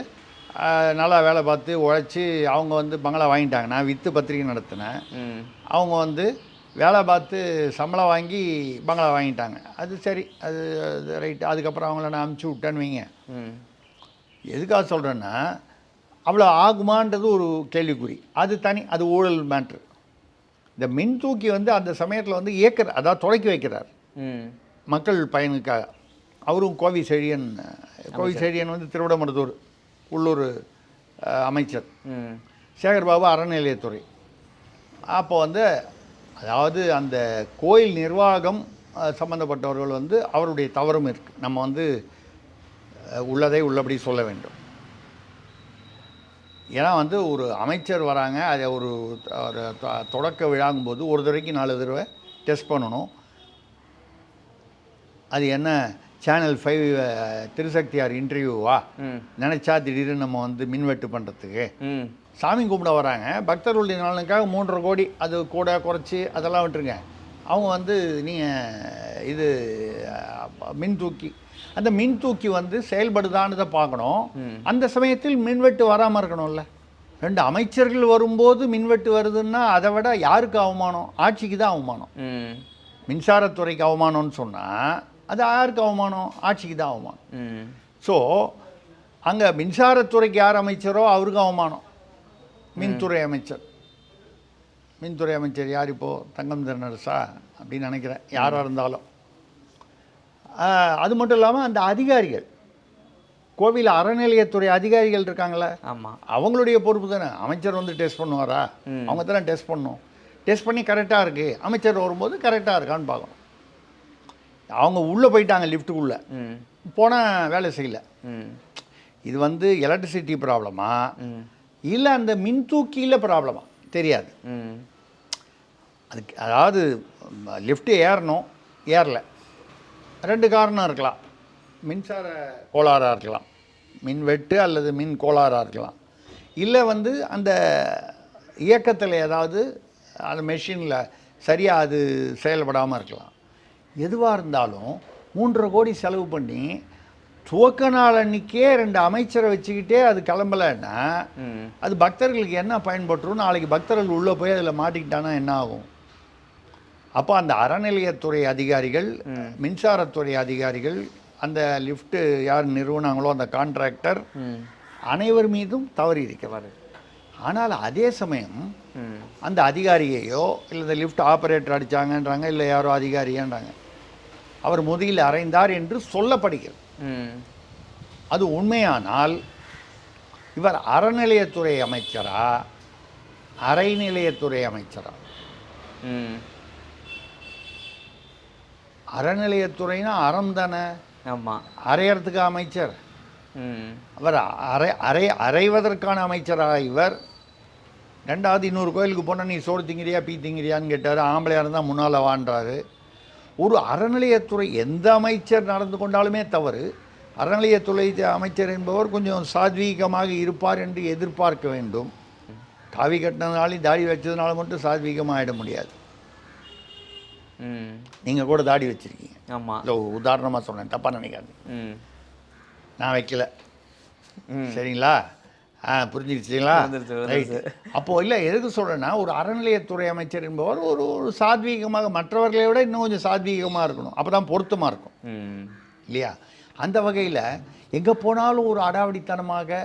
நல்லா வேலை பார்த்து உழைச்சி அவங்க வந்து பங்களா வாங்கிட்டாங்க. நான் விற்று பத்திரிகை நடத்தினேன், அவங்க வந்து வேலை பார்த்து சம்பளம் வாங்கி பங்களா வாங்கிட்டாங்க. அது சரி, அது ரைட்டு. அதுக்கப்புறம் அவங்கள நான் அனுப்பிச்சி விட்டேன்னு வைங்க. எதுக்காக சொல்கிறேன்னா, அவ்வளோ ஆகுமான்றது ஒரு கேள்விக்குறி. அது தனி, அது ஊழல் மேட்ரு. இந்த மின்தூக்கி வந்து அந்த சமயத்தில் வந்து அதாவது தொடக்கி வைக்கிறார் மக்கள் பயனுக்காக. அவரும் கோவி செழியன் வந்து திருவிடமருதூர் உள்ளூர் அமைச்சர். சேகர்பாபு அறநிலையத்துறை. அப்போ வந்து அதாவது அந்த கோயில் நிர்வாகம் சம்பந்தப்பட்டவர்கள் வந்து அவருடைய தவறும் இருக்குது. நம்ம வந்து உள்ளதை உள்ளபடி சொல்ல வேண்டும். ஏன்னா வந்து ஒரு அமைச்சர் வராங்க, அதை ஒரு தொடக்க விழாங்கும்போது ஒரு தடவைக்கு 4 தடவை டெஸ்ட் பண்ணணும். அது என்ன சேனல் 5 திருசக்தியார் இன்டர்வியூவா நினச்சா திடீர்னு நம்ம வந்து மின்வெட்டு பண்ணுறதுக்கு சாமி கும்பிட வராங்க. பக்தர்களுடைய நலனுக்காக 3.5 கோடி, அது கூட குறைச்சி அதெல்லாம் விட்டுருங்க. அவங்க வந்து நீங்கள் இது மின் தூக்கி, அந்த மின் தூக்கி வந்து செயல்படுதான்னு பார்க்கணும். அந்த சமயத்தில் மின்வெட்டு வராமல் இருக்கணும்ல. 2 அமைச்சர்கள் வரும்போது மின்வெட்டு வருதுன்னா அதை விட யாருக்கு அவமானம்? ஆட்சிக்கு தான் அவமானம். மின்சாரத்துறைக்கு அவமானம்னு சொன்னால் அது யாருக்கு அவமானம்? ஆட்சிக்கு தான் அவமானம். ஸோ அங்கே மின்சாரத்துறைக்கு யார் அமைச்சரோ அவருக்கு அவமானம். மின்துறை அமைச்சர் யார் இப்போது? தங்கம் தென்னரசா அப்படின்னு நினைக்கிறேன், யாராக இருந்தாலும். அது மட்டும் இல்லாமல் அந்த அதிகாரிகள், கோவில் அறநிலையத்துறை அதிகாரிகள் இருக்காங்களே, அவங்களுடைய பொறுப்பு தானே. அமைச்சர் வந்து டெஸ்ட் பண்ணுவாரா? அவங்க தானே டெஸ்ட் பண்ணணும். டெஸ்ட் பண்ணி கரெக்டாக இருக்குது, அமைச்சர் வரும்போது கரெக்டாக இருக்கான்னு பார்க்கணும். அவங்க உள்ளே போயிட்டாங்க, லிஃப்ட்டுக்குள்ளே போனால் வேலை செய்யலை. இது வந்து எலக்ட்ரிசிட்டி ப்ராப்ளமா இல்லை அந்த மின்தூக்கியில் ப்ராப்ளமா தெரியாது. அதுக்கு அதாவது லிஃப்ட்டு ஏறல 2 காரணம் இருக்கலாம். மின்சார கோளாறாக இருக்கலாம், மின் வெட்டு அல்லது மின் கோளாறாக இருக்கலாம். இல்லை வந்து அந்த இயக்கத்தில் ஏதாவது அந்த மெஷினில் சரியாக அது செயல்படாமல் இருக்கலாம். எதுவாக இருந்தாலும் 3.5 கோடி செலவு பண்ணி துவக்க நாள் அன்றைக்கே 2 அமைச்சரை வச்சுக்கிட்டே அது கிளம்பலைன்னா அது பக்தர்களுக்கு என்ன பயன்பட்டுரும்? நாளைக்கு பக்தர்கள் உள்ளே போய் அதில் மாட்டிக்கிட்டானா என்ன ஆகும்? அப்போ அந்த அறநிலையத்துறை அதிகாரிகள், மின்சாரத்துறை அதிகாரிகள், அந்த லிஃப்ட்டு யார் நிறுவனாங்களோ அந்த கான்ட்ராக்டர் அனைவர் மீதும் தவறி இருக்கிறார். ஆனால் அதே சமயம் அந்த அதிகாரியையோ இல்லை இந்த லிஃப்ட் ஆப்ரேட்டர் அடித்தாங்கன்றாங்க, இல்லை யாரோ அதிகாரியான்றாங்க, அவர் முதுகில் அறைந்தார் என்று சொல்லப்படுகிறது. அது உண்மையானால் இவர் அறநிலையத்துறை அமைச்சரா அரைநிலையத்துறை அமைச்சரா? அறநிலையத்துறைனா அறம் தானே. ஆமாம், அரையறதுக்கு அமைச்சர் அவர். அரைவதற்கான அமைச்சராக இவர். 2வது இன்னொரு கோயிலுக்கு போனால் நீ சோறு திங்கிறியா பீ திங்கிறியான்னு கேட்டார். ஆம்பளையாக இருந்தால் முன்னால் வான்றாரு. ஒரு அறநிலையத்துறை எந்த அமைச்சர் நடந்து கொண்டாலுமே தவறு. அறநிலையத்துறை அமைச்சர் என்பவர் கொஞ்சம் சாத்வீகமாக இருப்பார் என்று எதிர்பார்க்க வேண்டும். காவி கட்டினதுனாலும் தாடி வச்சதுனால மட்டும் சாத்வீகமாக ஆகிட முடியாது. நீங்கள் கூட தாடி வச்சுருக்கீங்க. ஆமாம், இல்லை உதாரணமாக சொன்னேன், தப்பாக நினைக்காது. நான் வைக்கல, சரிங்களா? புரிஞ்சுக்கிச்சிங்களா? ரைட்டு. அப்போது இல்லை, எதுக்கு சொல்கிறேன்னா, ஒரு அறநிலையத்துறை அமைச்சர் என்பவர் ஒரு சாத்வீகமாக, மற்றவர்களை விட இன்னும் கொஞ்சம் சாத்வீகமாக இருக்கணும். அப்போ தான் பொருத்தமாக இருக்கும் இல்லையா? அந்த வகையில் எங்கே போனாலும் ஒரு அடாவடித்தனமாக,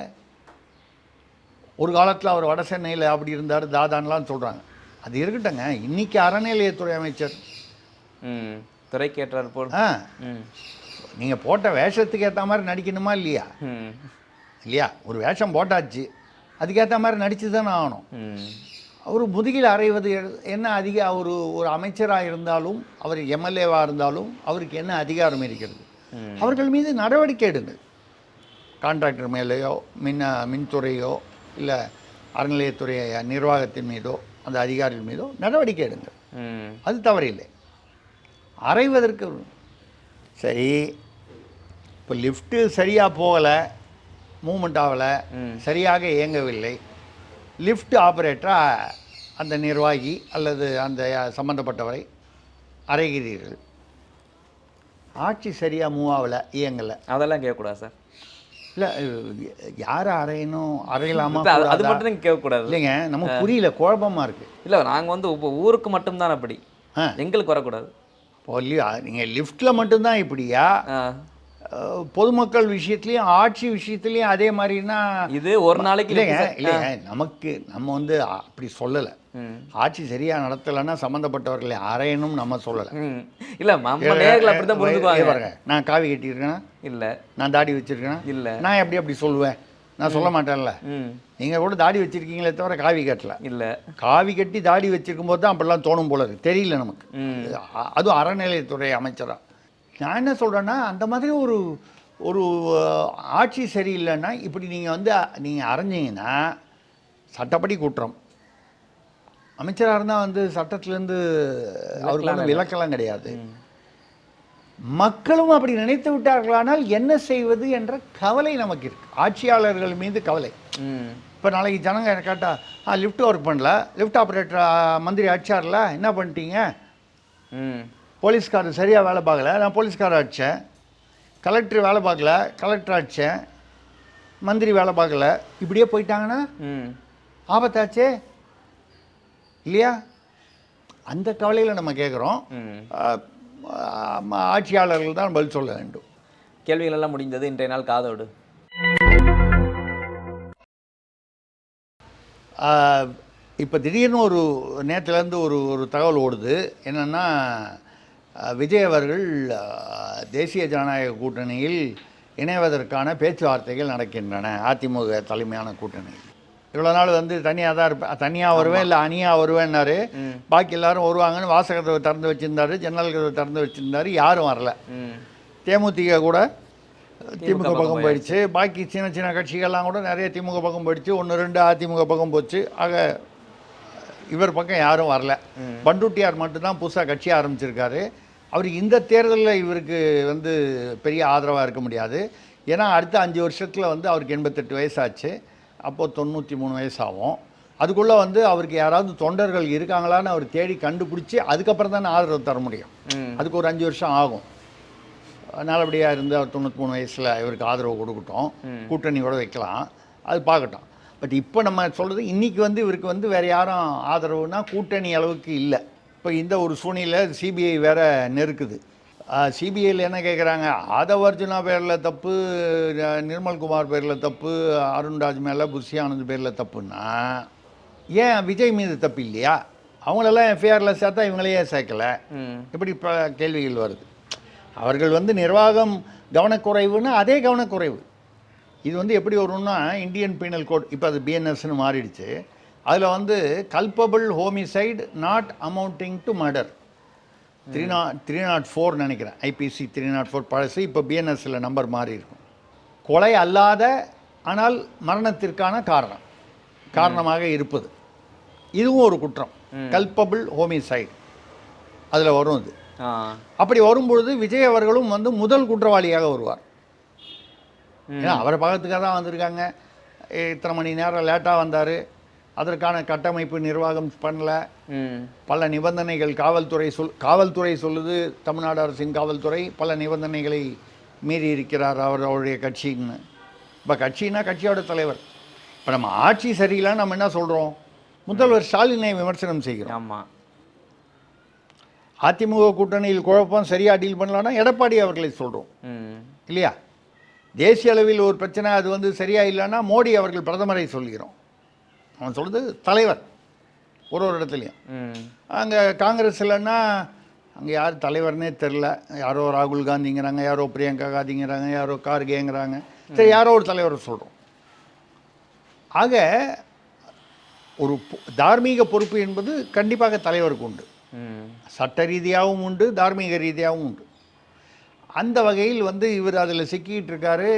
ஒரு காலத்தில் அவர் வட சென்னையில் அப்படி இருந்தார் தாதான்லாம் சொல்கிறாங்க. அது இருக்கட்டுங்க. இன்றைக்கி அறநிலையத்துறை அமைச்சர் துறைக்கேற்றார் போல். நீங்கள் போட்ட வேஷத்துக்கு ஏற்ற மாதிரி நடிக்கணுமா இல்லையா? இல்லையா? ஒரு வேஷம் போட்டாச்சு, அதுக்கேற்ற மாதிரி நடித்து தானே ஆகணும். அவர் முதுகில் அறைவது என்ன ஒரு அமைச்சராக இருந்தாலும், அவர் எம்எல்ஏவாக இருந்தாலும் அவருக்கு என்ன அதிகாரம் இருக்கிறது? அவர்கள் மீது நடவடிக்கை எடுங்கள். கான்ட்ராக்டர் மேலேயோ மின்துறையோ இல்லை அறநிலையத்துறை நிர்வாகத்தின் மீதோ அந்த அதிகாரிகள் மீதோ நடவடிக்கை எடுங்கள். அது தவறில்லை. அறைவதற்கு சரி. இப்போ லிஃப்ட்டு சரியாக போகலை, மூமெண்ட் ஆகலை, சரியாக இயங்கவில்லை. லிஃப்ட் ஆப்ரேட்டராக அந்த நிர்வாகி அல்லது அந்த சம்மந்தப்பட்டவரை அறைகிறீர்கள். ஆட்சி சரியாக மூவ் ஆகலை, இயங்கலை, அதெல்லாம் கேட்கக்கூடாது சார். இல்லை, யாரை அறையணும், அறையலாமா, அது மட்டும் கேட்கக்கூடாது. இல்லைங்க, நமக்கு புரியல, குழப்பமாக இருக்குது. இல்லை, நாங்கள் வந்து இப்போ ஊருக்கு மட்டும்தான் அப்படி, எங்களுக்கு வரக்கூடாது. இப்போ இல்லையா, நீங்கள் லிஃப்ட்டில் மட்டும்தான் இப்படியா? பொதுமக்கள் விஷயத்துலையும் ஆட்சி விஷயத்துலையும் அதே மாதிரின்னா இது ஒரு நாளைக்கு இல்லைங்க நமக்கு நம்ம வந்து அப்படி சொல்லலை. ஆட்சி சரியா நடத்தலைன்னா சம்மந்தப்பட்டவர்களை அறையணும் நம்ம சொல்லலை. இல்லை நம்ம நேரில் அப்படி தான் புரிஞ்சுக்குவாங்க. பாருங்க, நான் காவி கட்டியிருக்கேனா இல்லை, நான் தாடி வச்சிருக்கேனா இல்லை, நான் எப்படி அப்படி சொல்லுவேன்? நான் சொல்ல மாட்டேன்ல. நீங்கள் கூட தாடி வச்சிருக்கீங்களே தவிர காவி கட்டல. இல்லை, காவி கட்டி தாடி வச்சிருக்கும் போது தான் அப்படிலாம் தோணும் போல இருக்கு. தெரியல நமக்கு. அதுவும் அறநிலையத்துறை அமைச்சராக நான் என்ன சொல்கிறேன்னா, அந்த மாதிரி ஒரு ஒரு ஆட்சி சரியில்லைன்னா இப்படி நீங்கள் வந்து நீங்கள் அரைஞ்சிங்கன்னா சட்டப்படி குற்றம். அமைச்சராக இருந்தால் வந்து சட்டத்திலேருந்து அவருக்கு வந்து விலக்கெல்லாம் கிடையாது. மக்களும் அப்படி நினைத்து விட்டார்களானால் என்ன செய்வது என்ற கவலை நமக்கு இருக்கு. ஆட்சியாளர்கள் மீது கவலை. இப்போ நாளைக்கு ஜனங்க என்ன கேட்டால் லிஃப்ட் ஒர்க் பண்ணல, லிஃப்ட் ஆப்ரேட்டர் மந்திரி அடிச்சார்ல, என்ன பண்ணிட்டீங்க? போலீஸ்காரர் சரியாக வேலை பார்க்கல, நான் போலீஸ்காரர் அடித்தேன். கலெக்டர் வேலை பார்க்கல, கலெக்டர் அடித்தேன். மந்திரி வேலை பார்க்கல, இப்படியே போயிட்டாங்கன்னா ஆபத்தாச்சே இல்லையா? அந்த கவலையில் நம்ம கேட்குறோம். ஆட்சியாளர்கள் தான் பதில் சொல்ல வேண்டும். கேள்விகள் எல்லாம் முடிந்தது. இன்றைய நாள் காதோடு இப்போ திடீர்னு ஒரு நேற்றுலேருந்து ஒரு தகவல் ஓடுது. என்னென்னா, விஜய் அவர்கள் தேசிய ஜனநாயக கூட்டணியில் இணைவதற்கான பேச்சுவார்த்தைகள் நடக்கின்றன. அதிமுக தலைமையான கூட்டணியில் இவ்வளோ நாள் வந்து தனியாக தான் இருப்பேன், தனியாக வருவேன் இல்லை அணியாக வருவேன்னாரு. பாக்கி எல்லாரும் வருவாங்கன்னு வாசகத்தை திறந்து வச்சுருந்தாரு, ஜன்னல் கதவை திறந்து வச்சுருந்தாரு. யாரும் வரல. தேமுதிக கூட திமுக பக்கம் போயிடுச்சு. பாக்கி சின்ன சின்ன கட்சிகள்லாம் கூட நிறைய திமுக பக்கம் போயிடுச்சு. 1-2 அதிமுக பக்கம் போச்சு. ஆக இவர் பக்கம் யாரும் வரல. பண்டுட்டியார் மட்டும்தான் புதுசாக கட்சி ஆரம்பிச்சிருக்காரு. அவர் இந்த தேர்தலில் இவருக்கு வந்து பெரிய ஆதரவாக இருக்க முடியாது. ஏன்னா அடுத்த 5 வருஷத்தில் வந்து அவருக்கு 88 வயசாச்சு. அப்போது 93 வயசாகும். அதுக்குள்ளே வந்து அவருக்கு யாராவது தொண்டர்கள் இருக்காங்களான்னு அவர் தேடி கண்டுபிடிச்சி அதுக்கப்புறம் தானே ஆதரவு தர முடியும். அதுக்கு ஒரு 5 வருஷம் ஆகும். நல்லபடியாக இருந்து அவர் 93 வயசில் இவருக்கு ஆதரவு கொடுக்கட்டும், கூட்டணி கூட வைக்கலாம், அது பார்க்கட்டும். பட் இப்போ நம்ம சொல்கிறது, இன்றைக்கி வந்து இவருக்கு வந்து வேறு யாரும் ஆதரவுனா கூட்டணி அளவுக்கு இல்லை. இப்போ இந்த ஒரு சூழ்நிலை சிபிஐ வேறு நெருக்குது. சிபிஐயில் என்ன கேட்குறாங்க, ஆதவர்ஜுனா பேரில் தப்பு, நிர்மல்குமார் பேரில் தப்பு, அருண்ராஜ் மேலே புஷி ஆனந்த் பேரில் தப்புன்னா ஏன் விஜய் மீது தப்பு இல்லையா? அவங்களெல்லாம் எஃப்ஐஆரில் சேர்த்தா இவங்களையே சேர்க்கலை. இப்படி கேள்விகள் வருது. அவர்கள் வந்து நிர்வாகம் கவனக்குறைவுன்னா அதே கவனக்குறைவு. இது வந்து எப்படி வரும்னா, இந்தியன் பீனல் கோட், இப்போ அது பிஎன்எஸ்ன்னு மாறிடுச்சு. அதில் வந்து culpable homicide not amounting to murder 304 நினைக்கிறேன். ஐபிசி 304 பழசு. இப்போ பிஎன்எஸ்சில் நம்பர் மாறி இருக்கும். கொலை அல்லாத ஆனால் மரணத்திற்கான காரணமாக இருப்பது, இதுவும் ஒரு குற்றம். கல்பபிள் ஹோமிசைடு அதில் வரும். இது அப்படி வரும்பொழுது விஜய் அவர்களும் வந்து முதல் குற்றவாளியாக வருவார். ஏன்னா அவரை பார்க்கறதுக்காக தான் வந்திருக்காங்க. இத்தனை மணி நேரம் லேட்டாக வந்தார், அதற்கான கட்டமைப்பு நிர்வாகம் பண்ணல, பல நிபந்தனைகள் காவல்துறை சொல்லுது, தமிழ்நாடு அரசின் காவல்துறை பல நிபந்தனைகளை மீறி இருக்கிறார் அவருடைய கட்சின்னு. இப்போ கட்சின்னா கட்சியோட தலைவர். இப்போ நம்ம ஆட்சி சரியில்லைன்னு நம்ம என்ன சொல்கிறோம்? முதல்வர் ஸ்டாலினை விமர்சனம் செய்கிறோம். ஆமாம். அதிமுக கூட்டணியில் குழப்பம் சரியாக டீல் பண்ணலான்னா எடப்பாடி அவர்களை சொல்கிறோம் இல்லையா? தேசிய அளவில் ஒரு பிரச்சனை அது வந்து சரியாக இல்லைன்னா மோடி அவர்கள் பிரதமரை சொல்கிறோம். அவன் சொல்கிறது தலைவர் ஒரு இடத்துலையும். அங்கே காங்கிரஸ் இல்லைன்னா அங்கே யார் தலைவர்னே தெரில. யாரோ ராகுல் காந்திங்கிறாங்க, யாரோ பிரியங்கா காந்திங்கிறாங்க, யாரோ கார்கேங்கிறாங்க. சரி, யாரோ ஒரு தலைவரை சொல்கிறோம். ஆக ஒரு தார்மீக பொறுப்பு என்பது கண்டிப்பாக தலைவருக்கு உண்டு. சட்ட ரீதியாகவும் உண்டு, தார்மீக ரீதியாகவும் உண்டு. அந்த வகையில் வந்து இவர் அதில் சிக்கிட்டு இருக்காரு.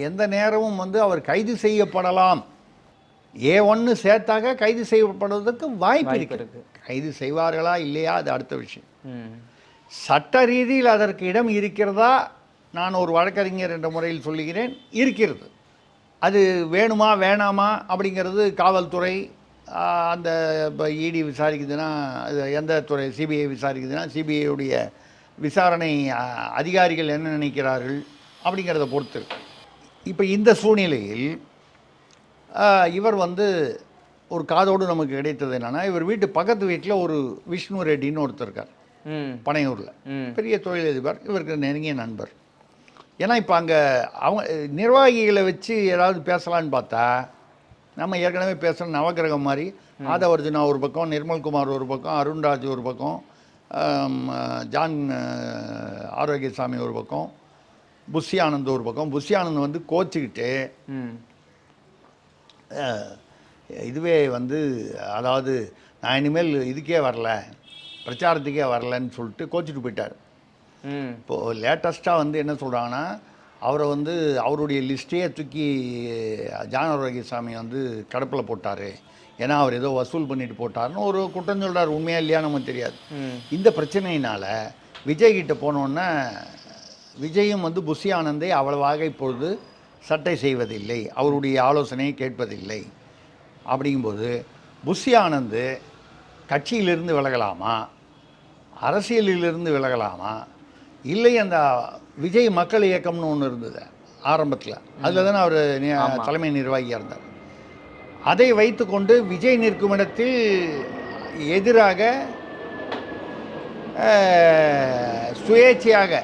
எந்த நேரமும் வந்து அவர் கைது செய்யப்படலாம். A1 சேர்த்தாக கைது செய்யப்படுவதற்கு வாய்ப்பு இருக்கிறது. கைது செய்வார்களா இல்லையா அது அடுத்த விஷயம். சட்ட ரீதியில் அதற்கு இடம் இருக்கிறதா? நான் ஒரு வழக்கறிஞர் என்ற முறையில் சொல்லுகிறேன், இருக்கிறது. அது வேணுமா வேணாமா அப்படிங்கிறது காவல்துறை, அந்த இப்போ இடி விசாரிக்குதுன்னா, எந்த துறை சிபிஐ விசாரிக்குதுன்னா சிபிஐயுடைய விசாரணை அதிகாரிகள் என்ன நினைக்கிறார்கள் அப்படிங்கிறத பொறுத்து. இப்போ இந்த சூழ்நிலையில் இவர் வந்து ஒரு காதோடு நமக்கு கிடைத்தது என்னென்னா, இவர் வீட்டு பக்கத்து வீட்டில் ஒரு விஷ்ணு ரெட்டின்னு ஒருத்தர் இருக்கார், பனையூரில் பெரிய தொழிலதிபர். இவருக்கு நெருங்கிய நண்பர். ஏன்னா இப்போ அங்கே அவங்க நிர்வாகிகளை வச்சு ஏதாவது பேசலான்னு பார்த்தா நம்ம ஏற்கனவே பேசுகிற நவக்கிரகம் மாதிரி ஆதவர்ஜுனா ஒரு பக்கம், நிர்மல்குமார் ஒரு பக்கம், அருண்ராஜ் ஒரு பக்கம், ஜான் ஆரோக்கியசாமி ஒரு பக்கம், புஷி ஆனந்த் ஒரு பக்கம். புஷி ஆனந்த் வந்து கோச்சிக்கிட்டு இதுவே வந்து அதாவது நான் இனிமேல் இதுக்கே வரல, பிரச்சாரத்துக்கே வரலன்னு சொல்லிட்டு கோச்சிட்டு போயிட்டார். இப்போது லேட்டஸ்ட்டாக வந்து என்ன சொல்கிறாங்கன்னா, அவரை வந்து அவருடைய லிஸ்ட்டையே தூக்கி ஜான் ஆரோக்கியசாமி வந்து கடப்பில் போட்டார், ஏன்னா அவர் ஏதோ வசூல் பண்ணிட்டு போட்டார்னு ஒரு குற்றம் சொல்கிறார். உண்மையாக இல்லையா நமக்கு தெரியாது. இந்த பிரச்சனையினால் விஜய்கிட்ட போனோன்னே விஜயும் வந்து புஷி ஆனந்தை அவ்வளவாக இப்பொழுது சட்டை செய்வதில்லை, அவருடைய ஆலோசனையை கேட்பதில்லை. அப்படிங்கும்போது புஷி ஆனந்த் கட்சியிலிருந்து விலகலாமா, அரசியலிலிருந்து விலகலாமா, இல்லை அந்த விஜய் மக்கள் இயக்கம்னு ஒன்று இருந்தது ஆரம்பத்தில், அதில் தானே அவர் தலைமை நிர்வாகியாக இருந்தார். அதை வைத்துக்கொண்டு விஜய் நிற்கும் இடத்தில் எதிராக சுயேட்சையாக,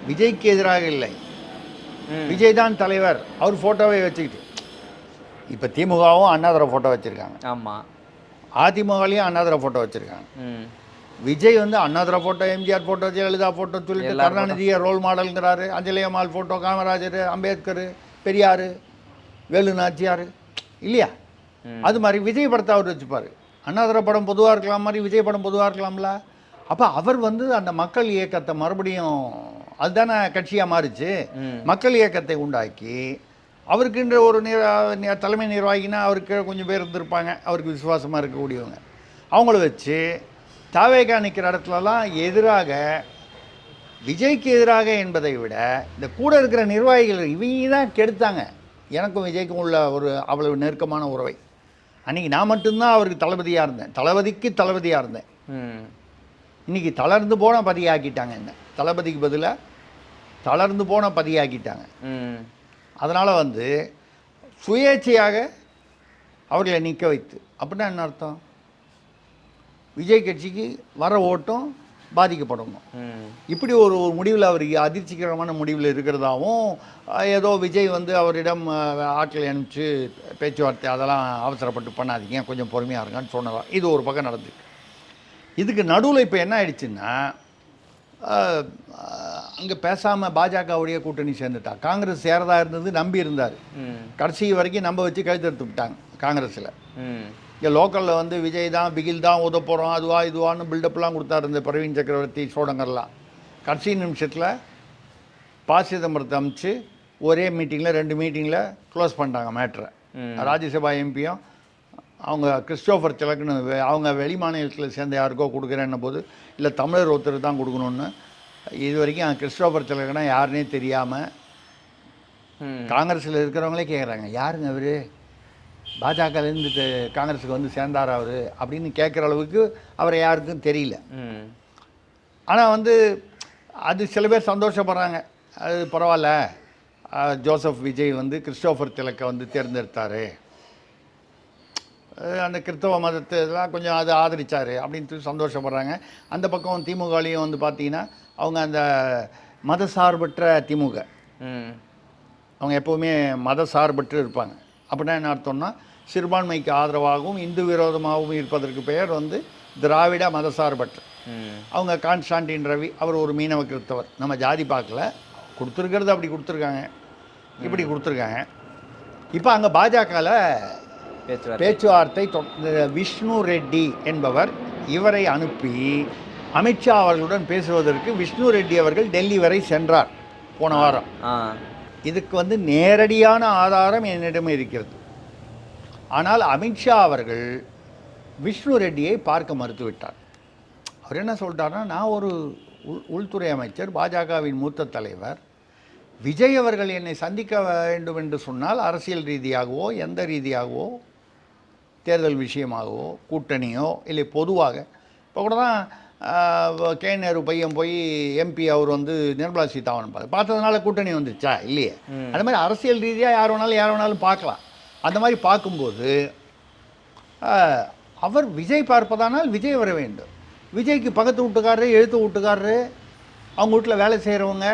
விஜய்க்கு எதிராக இல்லை, விஜய் தான் தலைவர், அவர் ஃபோட்டோவை வச்சுக்கிட்டு. இப்போ திமுகவும் அண்ணாதுரை ஃபோட்டோ வச்சுருக்காங்க. ஆமாம். அதிமுகலையும் அண்ணாதுரை ஃபோட்டோ வச்சுருக்காங்க. விஜய் வந்து Annadurai photo, MGR photo, Jayalalithaa photo சொல்லிட்டு கருணாநிதியை ரோல் மாடலுங்கிறாரு. அஞ்சலி அம்மாள் ஃபோட்டோ, காமராஜர், அம்பேத்கர், பெரியார், வேலு நாச்சியார் இல்லையா? அது மாதிரி விஜய் படத்தை அவர் வச்சுப்பார். அண்ணாதுரை படம் பொதுவாக இருக்கலாம் மாதிரி விஜய் படம் பொதுவாக இருக்கலாம்ல. அப்போ அவர் வந்து அந்த மக்கள் இயக்கத்தை மறுபடியும், அதுதானே கட்சியாக மாறிச்சு, மக்கள் இயக்கத்தை உண்டாக்கி அவருக்குன்ற ஒரு தலைமை நிர்வாகினா அவருக்கு கொஞ்சம் பேர் இருந்திருப்பாங்க, அவருக்கு விசுவாசமாக இருக்கக்கூடியவங்க, அவங்கள வச்சு தாவேகா நிற்கிற இடத்துலலாம் எதிராக, விஜய்க்கு எதிராக என்பதை விட இந்த கூட இருக்கிற நிர்வாகிகள் இவங்க தான் கெடுத்தாங்க எனக்கும் விஜய்க்கும் உள்ள ஒரு அவ்வளவு நெருக்கமான உறவை. அன்றைக்கி நான் மட்டும்தான் அவருக்கு தளபதியாக இருந்தேன், தளபதிக்கு தளபதியாக இருந்தேன். இன்றைக்கி தளர்ந்து போன பதியாக்கிட்டாங்க, என்ன தளபதிக்கு பதிலாக தளர்ந்து போன பதியாக்கிட்டாங்க. அதனால் வந்து சுயேட்சையாக அவர்களை நிற்க வைத்து, அப்படின்னா என்ன அர்த்தம்? விஜய் கட்சிக்கு வர ஓட்டும் பாதிக்கப்படணும். இப்படி ஒரு முடிவில் அவர் அதிர்ச்சிகரமான முடிவில் இருக்கிறதாவும், ஏதோ விஜய் வந்து அவரிடம் ஆட்களை அனுப்பிச்சு பேச்சுவார்த்தை அதெல்லாம் அவசரப்பட்டு பண்ணாதீங்க, கொஞ்சம் பொறுமையாக இருங்கன்னு சொன்னதா இது ஒரு பக்கம் நடந்துருக்கு. இதுக்கு நடுவில் இப்போ என்ன ஆயிடுச்சுன்னா, அங்கே பேசாமல் பாஜகவுடைய கூட்டணி சேர்ந்துட்டா. காங்கிரஸ் சேரதா இருந்தது நம்பி இருந்தார், கடைசி வரைக்கும் நம்ப வச்சு கழுத்தெடுத்து விட்டாங்க காங்கிரஸில். இங்கே லோக்கலில் வந்து விஜய் தான், பிகில் தான், உத போகிறோம், அதுவா இதுவான்னு பில்டப்லாம் கொடுத்தாரு இந்த பிரவீன் சக்கரவர்த்தி சோடங்கர்லாம். கடைசி நிமிஷத்தில் சிதம்பரத்தை அமைச்சு ஒரே மீட்டிங்கில் 2 மீட்டிங்கில் க்ளோஸ் பண்ணிட்டாங்க மேட்ரை. ராஜ்யசபா எம்பியும் அவங்க கிறிஸ்டோஃபர் திலக்னு அவங்க வெளி மாநிலத்தில் சேர்ந்த யாருக்கோ கொடுக்குறேன்ன போது, இல்லை தமிழர் ஒருத்தர் தான் கொடுக்கணுன்னு, இது வரைக்கும் கிறிஸ்டோஃபர் திலக்னா யாருன்னே தெரியாமல் காங்கிரஸில் இருக்கிறவங்களே கேட்குறாங்க, யாருங்க அவர், பாஜகலேருந்து காங்கிரஸுக்கு வந்து சேர்ந்தார் அவர் அப்படின்னு கேட்குற அளவுக்கு அவரை யாருக்கும் தெரியல. ஆனால் வந்து அது சில பேர் சந்தோஷப்படுறாங்க, அது பரவாயில்ல, ஜோசப் விஜய் வந்து கிறிஸ்டோஃபர் திலக்கை வந்து தேர்ந்தெடுத்தார், அந்த கிறிஸ்தவ மதத்தை இதெல்லாம் கொஞ்சம் அது ஆதரித்தார் அப்படின்னு சந்தோஷப்படுறாங்க. அந்த பக்கம் திமுகலையும் வந்து பார்த்திங்கன்னா அவங்க அந்த மதசார்பற்ற திமுக, அவங்க எப்போவுமே மதசார்பற்று இருப்பாங்க. அப்படின்னா என்ன அர்த்தம்னா, சிறுபான்மைக்கு ஆதரவாகவும் இந்து விரோதமாகவும் இருப்பதற்கு பெயர் வந்து திராவிட மதசார்பற்ற. அவங்க கான்ஸ்டான்டின் ரவி, அவர் ஒரு மீனவ கிறிஸ்தவர், நம்ம ஜாதி பார்க்கல, கொடுத்துருக்கிறது அப்படி கொடுத்துருக்காங்க, இப்படி கொடுத்துருக்காங்க. இப்போ அங்கே பாஜகவில் பேச்சுவார்த்தை விஷ்ணு ரெட்டி என்பவர் இவரை அனுப்பி அமித்ஷா அவர்களுடன் பேசுவதற்கு விஷ்ணு ரெட்டி அவர்கள் டெல்லி வரை சென்றார் போன வாரம். இதுக்கு வந்து நேரடியான ஆதாரம் என்னிடம் இருக்கிறது. ஆனால் அமித்ஷா அவர்கள் விஷ்ணு ரெட்டியை பார்க்க மறுத்துவிட்டார். அவர் என்ன சொல்லிட்டார்னா, நான் ஒரு உள்துறை அமைச்சர், பாஜகவின் மூத்த தலைவர், விஜய் அவர்கள் என்னை சந்திக்க வேண்டும் என்று சொன்னால் அரசியல் ரீதியாகவோ எந்த ரீதியாகவோ, தேர்தல் விஷயமாகவோ, கூட்டணியோ இல்லை பொதுவாக, இப்போ கூட தான் கே நேரு பையன் போய் எம்பி அவர் வந்து நிர்மலா சீதாராமன் பார்த்ததுனால கூட்டணி வந்துச்சா? இல்லையே. அது மாதிரி அரசியல் ரீதியாக யார் வேணாலும் பார்க்கலாம். அந்த மாதிரி பார்க்கும்போது அவர் விஜய் பார்ப்பதானால் விஜய் வர வேண்டும். விஜய்க்கு பக்கத்து வீட்டுக்காரரு, எழுத்து வீட்டுக்காரரு, அவங்க வீட்டில் வேலை செய்கிறவங்க,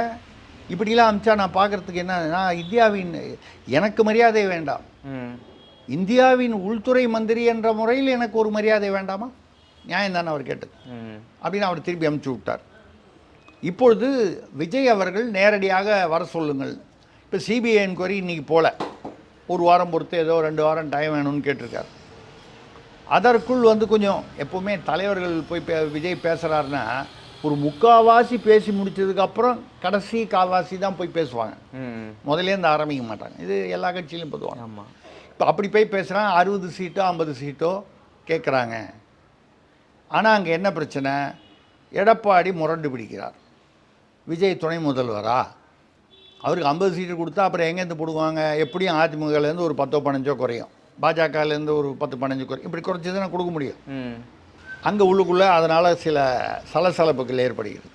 இப்படிலாம் அமிச்சா நான் பார்க்குறதுக்கு என்ன, நான் இந்தியாவின் எனக்கு மரியாதை வேண்டாம், இந்தியாவின் உள்துறை மந்திரி என்ற முறையில் எனக்கு ஒரு மரியாதை வேண்டாமா? நியாயம் தானே அவர் கேட்டது. அப்படின்னு அவர் திருப்பி அமுச்சு விட்டார். இப்பொழுது விஜய் அவர்கள் நேரடியாக வர சொல்லுங்கள். இப்போ சிபிஐ என்கொயரி இன்றைக்கி போல, ஒரு வாரம் பொறுத்து ஏதோ 2 வாரம் டைம் வேணும்னு கேட்டிருக்கார். அதற்குள் கொஞ்சம் எப்போவுமே தலைவர்கள் போய் விஜய் பேசுகிறாருன்னா ஒரு முக்கால்வாசி பேசி முடிச்சதுக்கப்புறம் கடைசி கால்வாசி தான் போய் பேசுவாங்க, முதலேருந்து ஆரம்பிக்க மாட்டாங்க. இது எல்லா கட்சியிலும் பொதுவாங்க. ஆமாம். இப்போ அப்படி போய் பேசுகிறாங்க, 60 சீட்டோ 50 சீட்டோ கேட்குறாங்க. ஆனால் அங்கே என்ன பிரச்சனை, எடப்பாடி முரண்டு பிடிக்கிறார். விஜய் துணை முதல்வரா, அவருக்கு 50 சீட்டு கொடுத்தா அப்புறம் எங்கேருந்து போடுவாங்க? எப்படியும் அதிமுகலேருந்து ஒரு 10-15 குறையும், பாஜகலேருந்து ஒரு 10-15 குறையும், இப்படி குறைச்சதுன்னா கொடுக்க முடியும். அங்கே உள்ளுக்குள்ளே அதனால் சில சலசலப்புகள் ஏற்படுகிறது.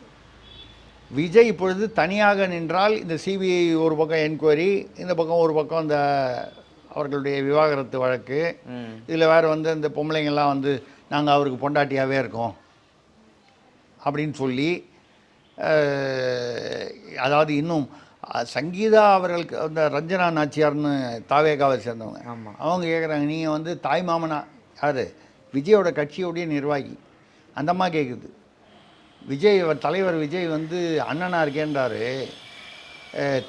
விஜய் இப்பொழுது தனியாக நின்றால் இந்த சிபிஐ ஒரு பக்கம் என்கொயரி, இந்த பக்கம் ஒரு பக்கம் இந்த அவர்களுடைய விவாகரத்து வழக்கு, இதில் வேறு இந்த பொம்பளைங்கள்லாம் நாங்கள் அவருக்கு பொண்டாட்டியாகவே இருக்கோம் அப்படின்னு சொல்லி, அதாவது இன்னும் சங்கீதா அவர்களுக்கு அந்த ரஞ்சனா நாச்சியார்னு தாவேகாவை சேர்ந்தவங்க, அவங்க கேட்குறாங்க, நீங்கள் தாய் மாமனா யார், விஜயோட கட்சியோடைய நிர்வாகி, அந்தம்மா கேட்குது. விஜய் தலைவர் விஜய் அண்ணனாக இருக்கேன்றாரு,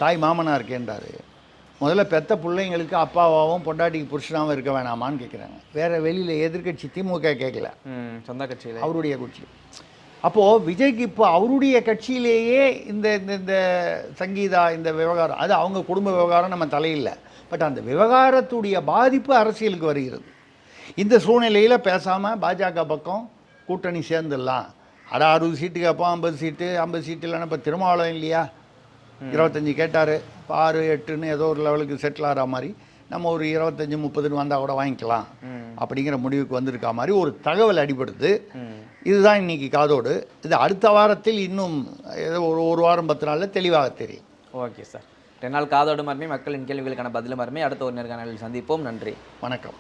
தாய் மாமனாக இருக்கேன்றாரு, முதல்ல பெத்த பிள்ளைங்களுக்கு அப்பாவாகவும் பொண்டாட்டிக்கு புருஷனாகவும் இருக்க வேணாமான்னு கேட்குறாங்க. வேறு வெளியில் எதிர்கட்சி திமுக கேட்கல, சொந்த கட்சியில் அவருடைய கட்சி. அப்போது விஜய்க்கு இப்போ அவருடைய கட்சியிலேயே இந்த இந்த சங்கீதா இந்த விவகாரம், அது அவங்க குடும்ப விவகாரம், நம்ம தலையில்லை. பட் அந்த விவகாரத்துடைய பாதிப்பு அரசியலுக்கு வருகிறது. இந்த சூழ்நிலையில் பேசாமல் பாஜக பக்கம் கூட்டணி சேர்ந்துடலாம். 60 சீட்டு கேட்போம், 50 சீட்டு 50 சீட்டு இல்லைன்னா இப்போ திருமாவளவன் இல்லையா 25 கேட்டார், இப்போ 6-8ன்னு ஏதோ ஒரு லெவலுக்கு செட்டில் ஆகிற மாதிரி நம்ம ஒரு 25-30ன்னு வந்தால் கூட வாங்கிக்கலாம் அப்படிங்கிற முடிவுக்கு வந்திருக்கா மாதிரி ஒரு தகவல் அடிபடுது. இதுதான் இன்றைக்கி காதோடு. இது அடுத்த வாரத்தில் இன்னும் ஏதோ ஒரு வாரம் 10 நாளில் தெளிவாக தெரியும். ஓகே சார், 2 நாள் காதோடு மறுமே மக்களின் கேள்விகளுக்கான பதில் மறுமே அடுத்த ஒரு நேர்காணலில் சந்திப்போம். நன்றி, வணக்கம்.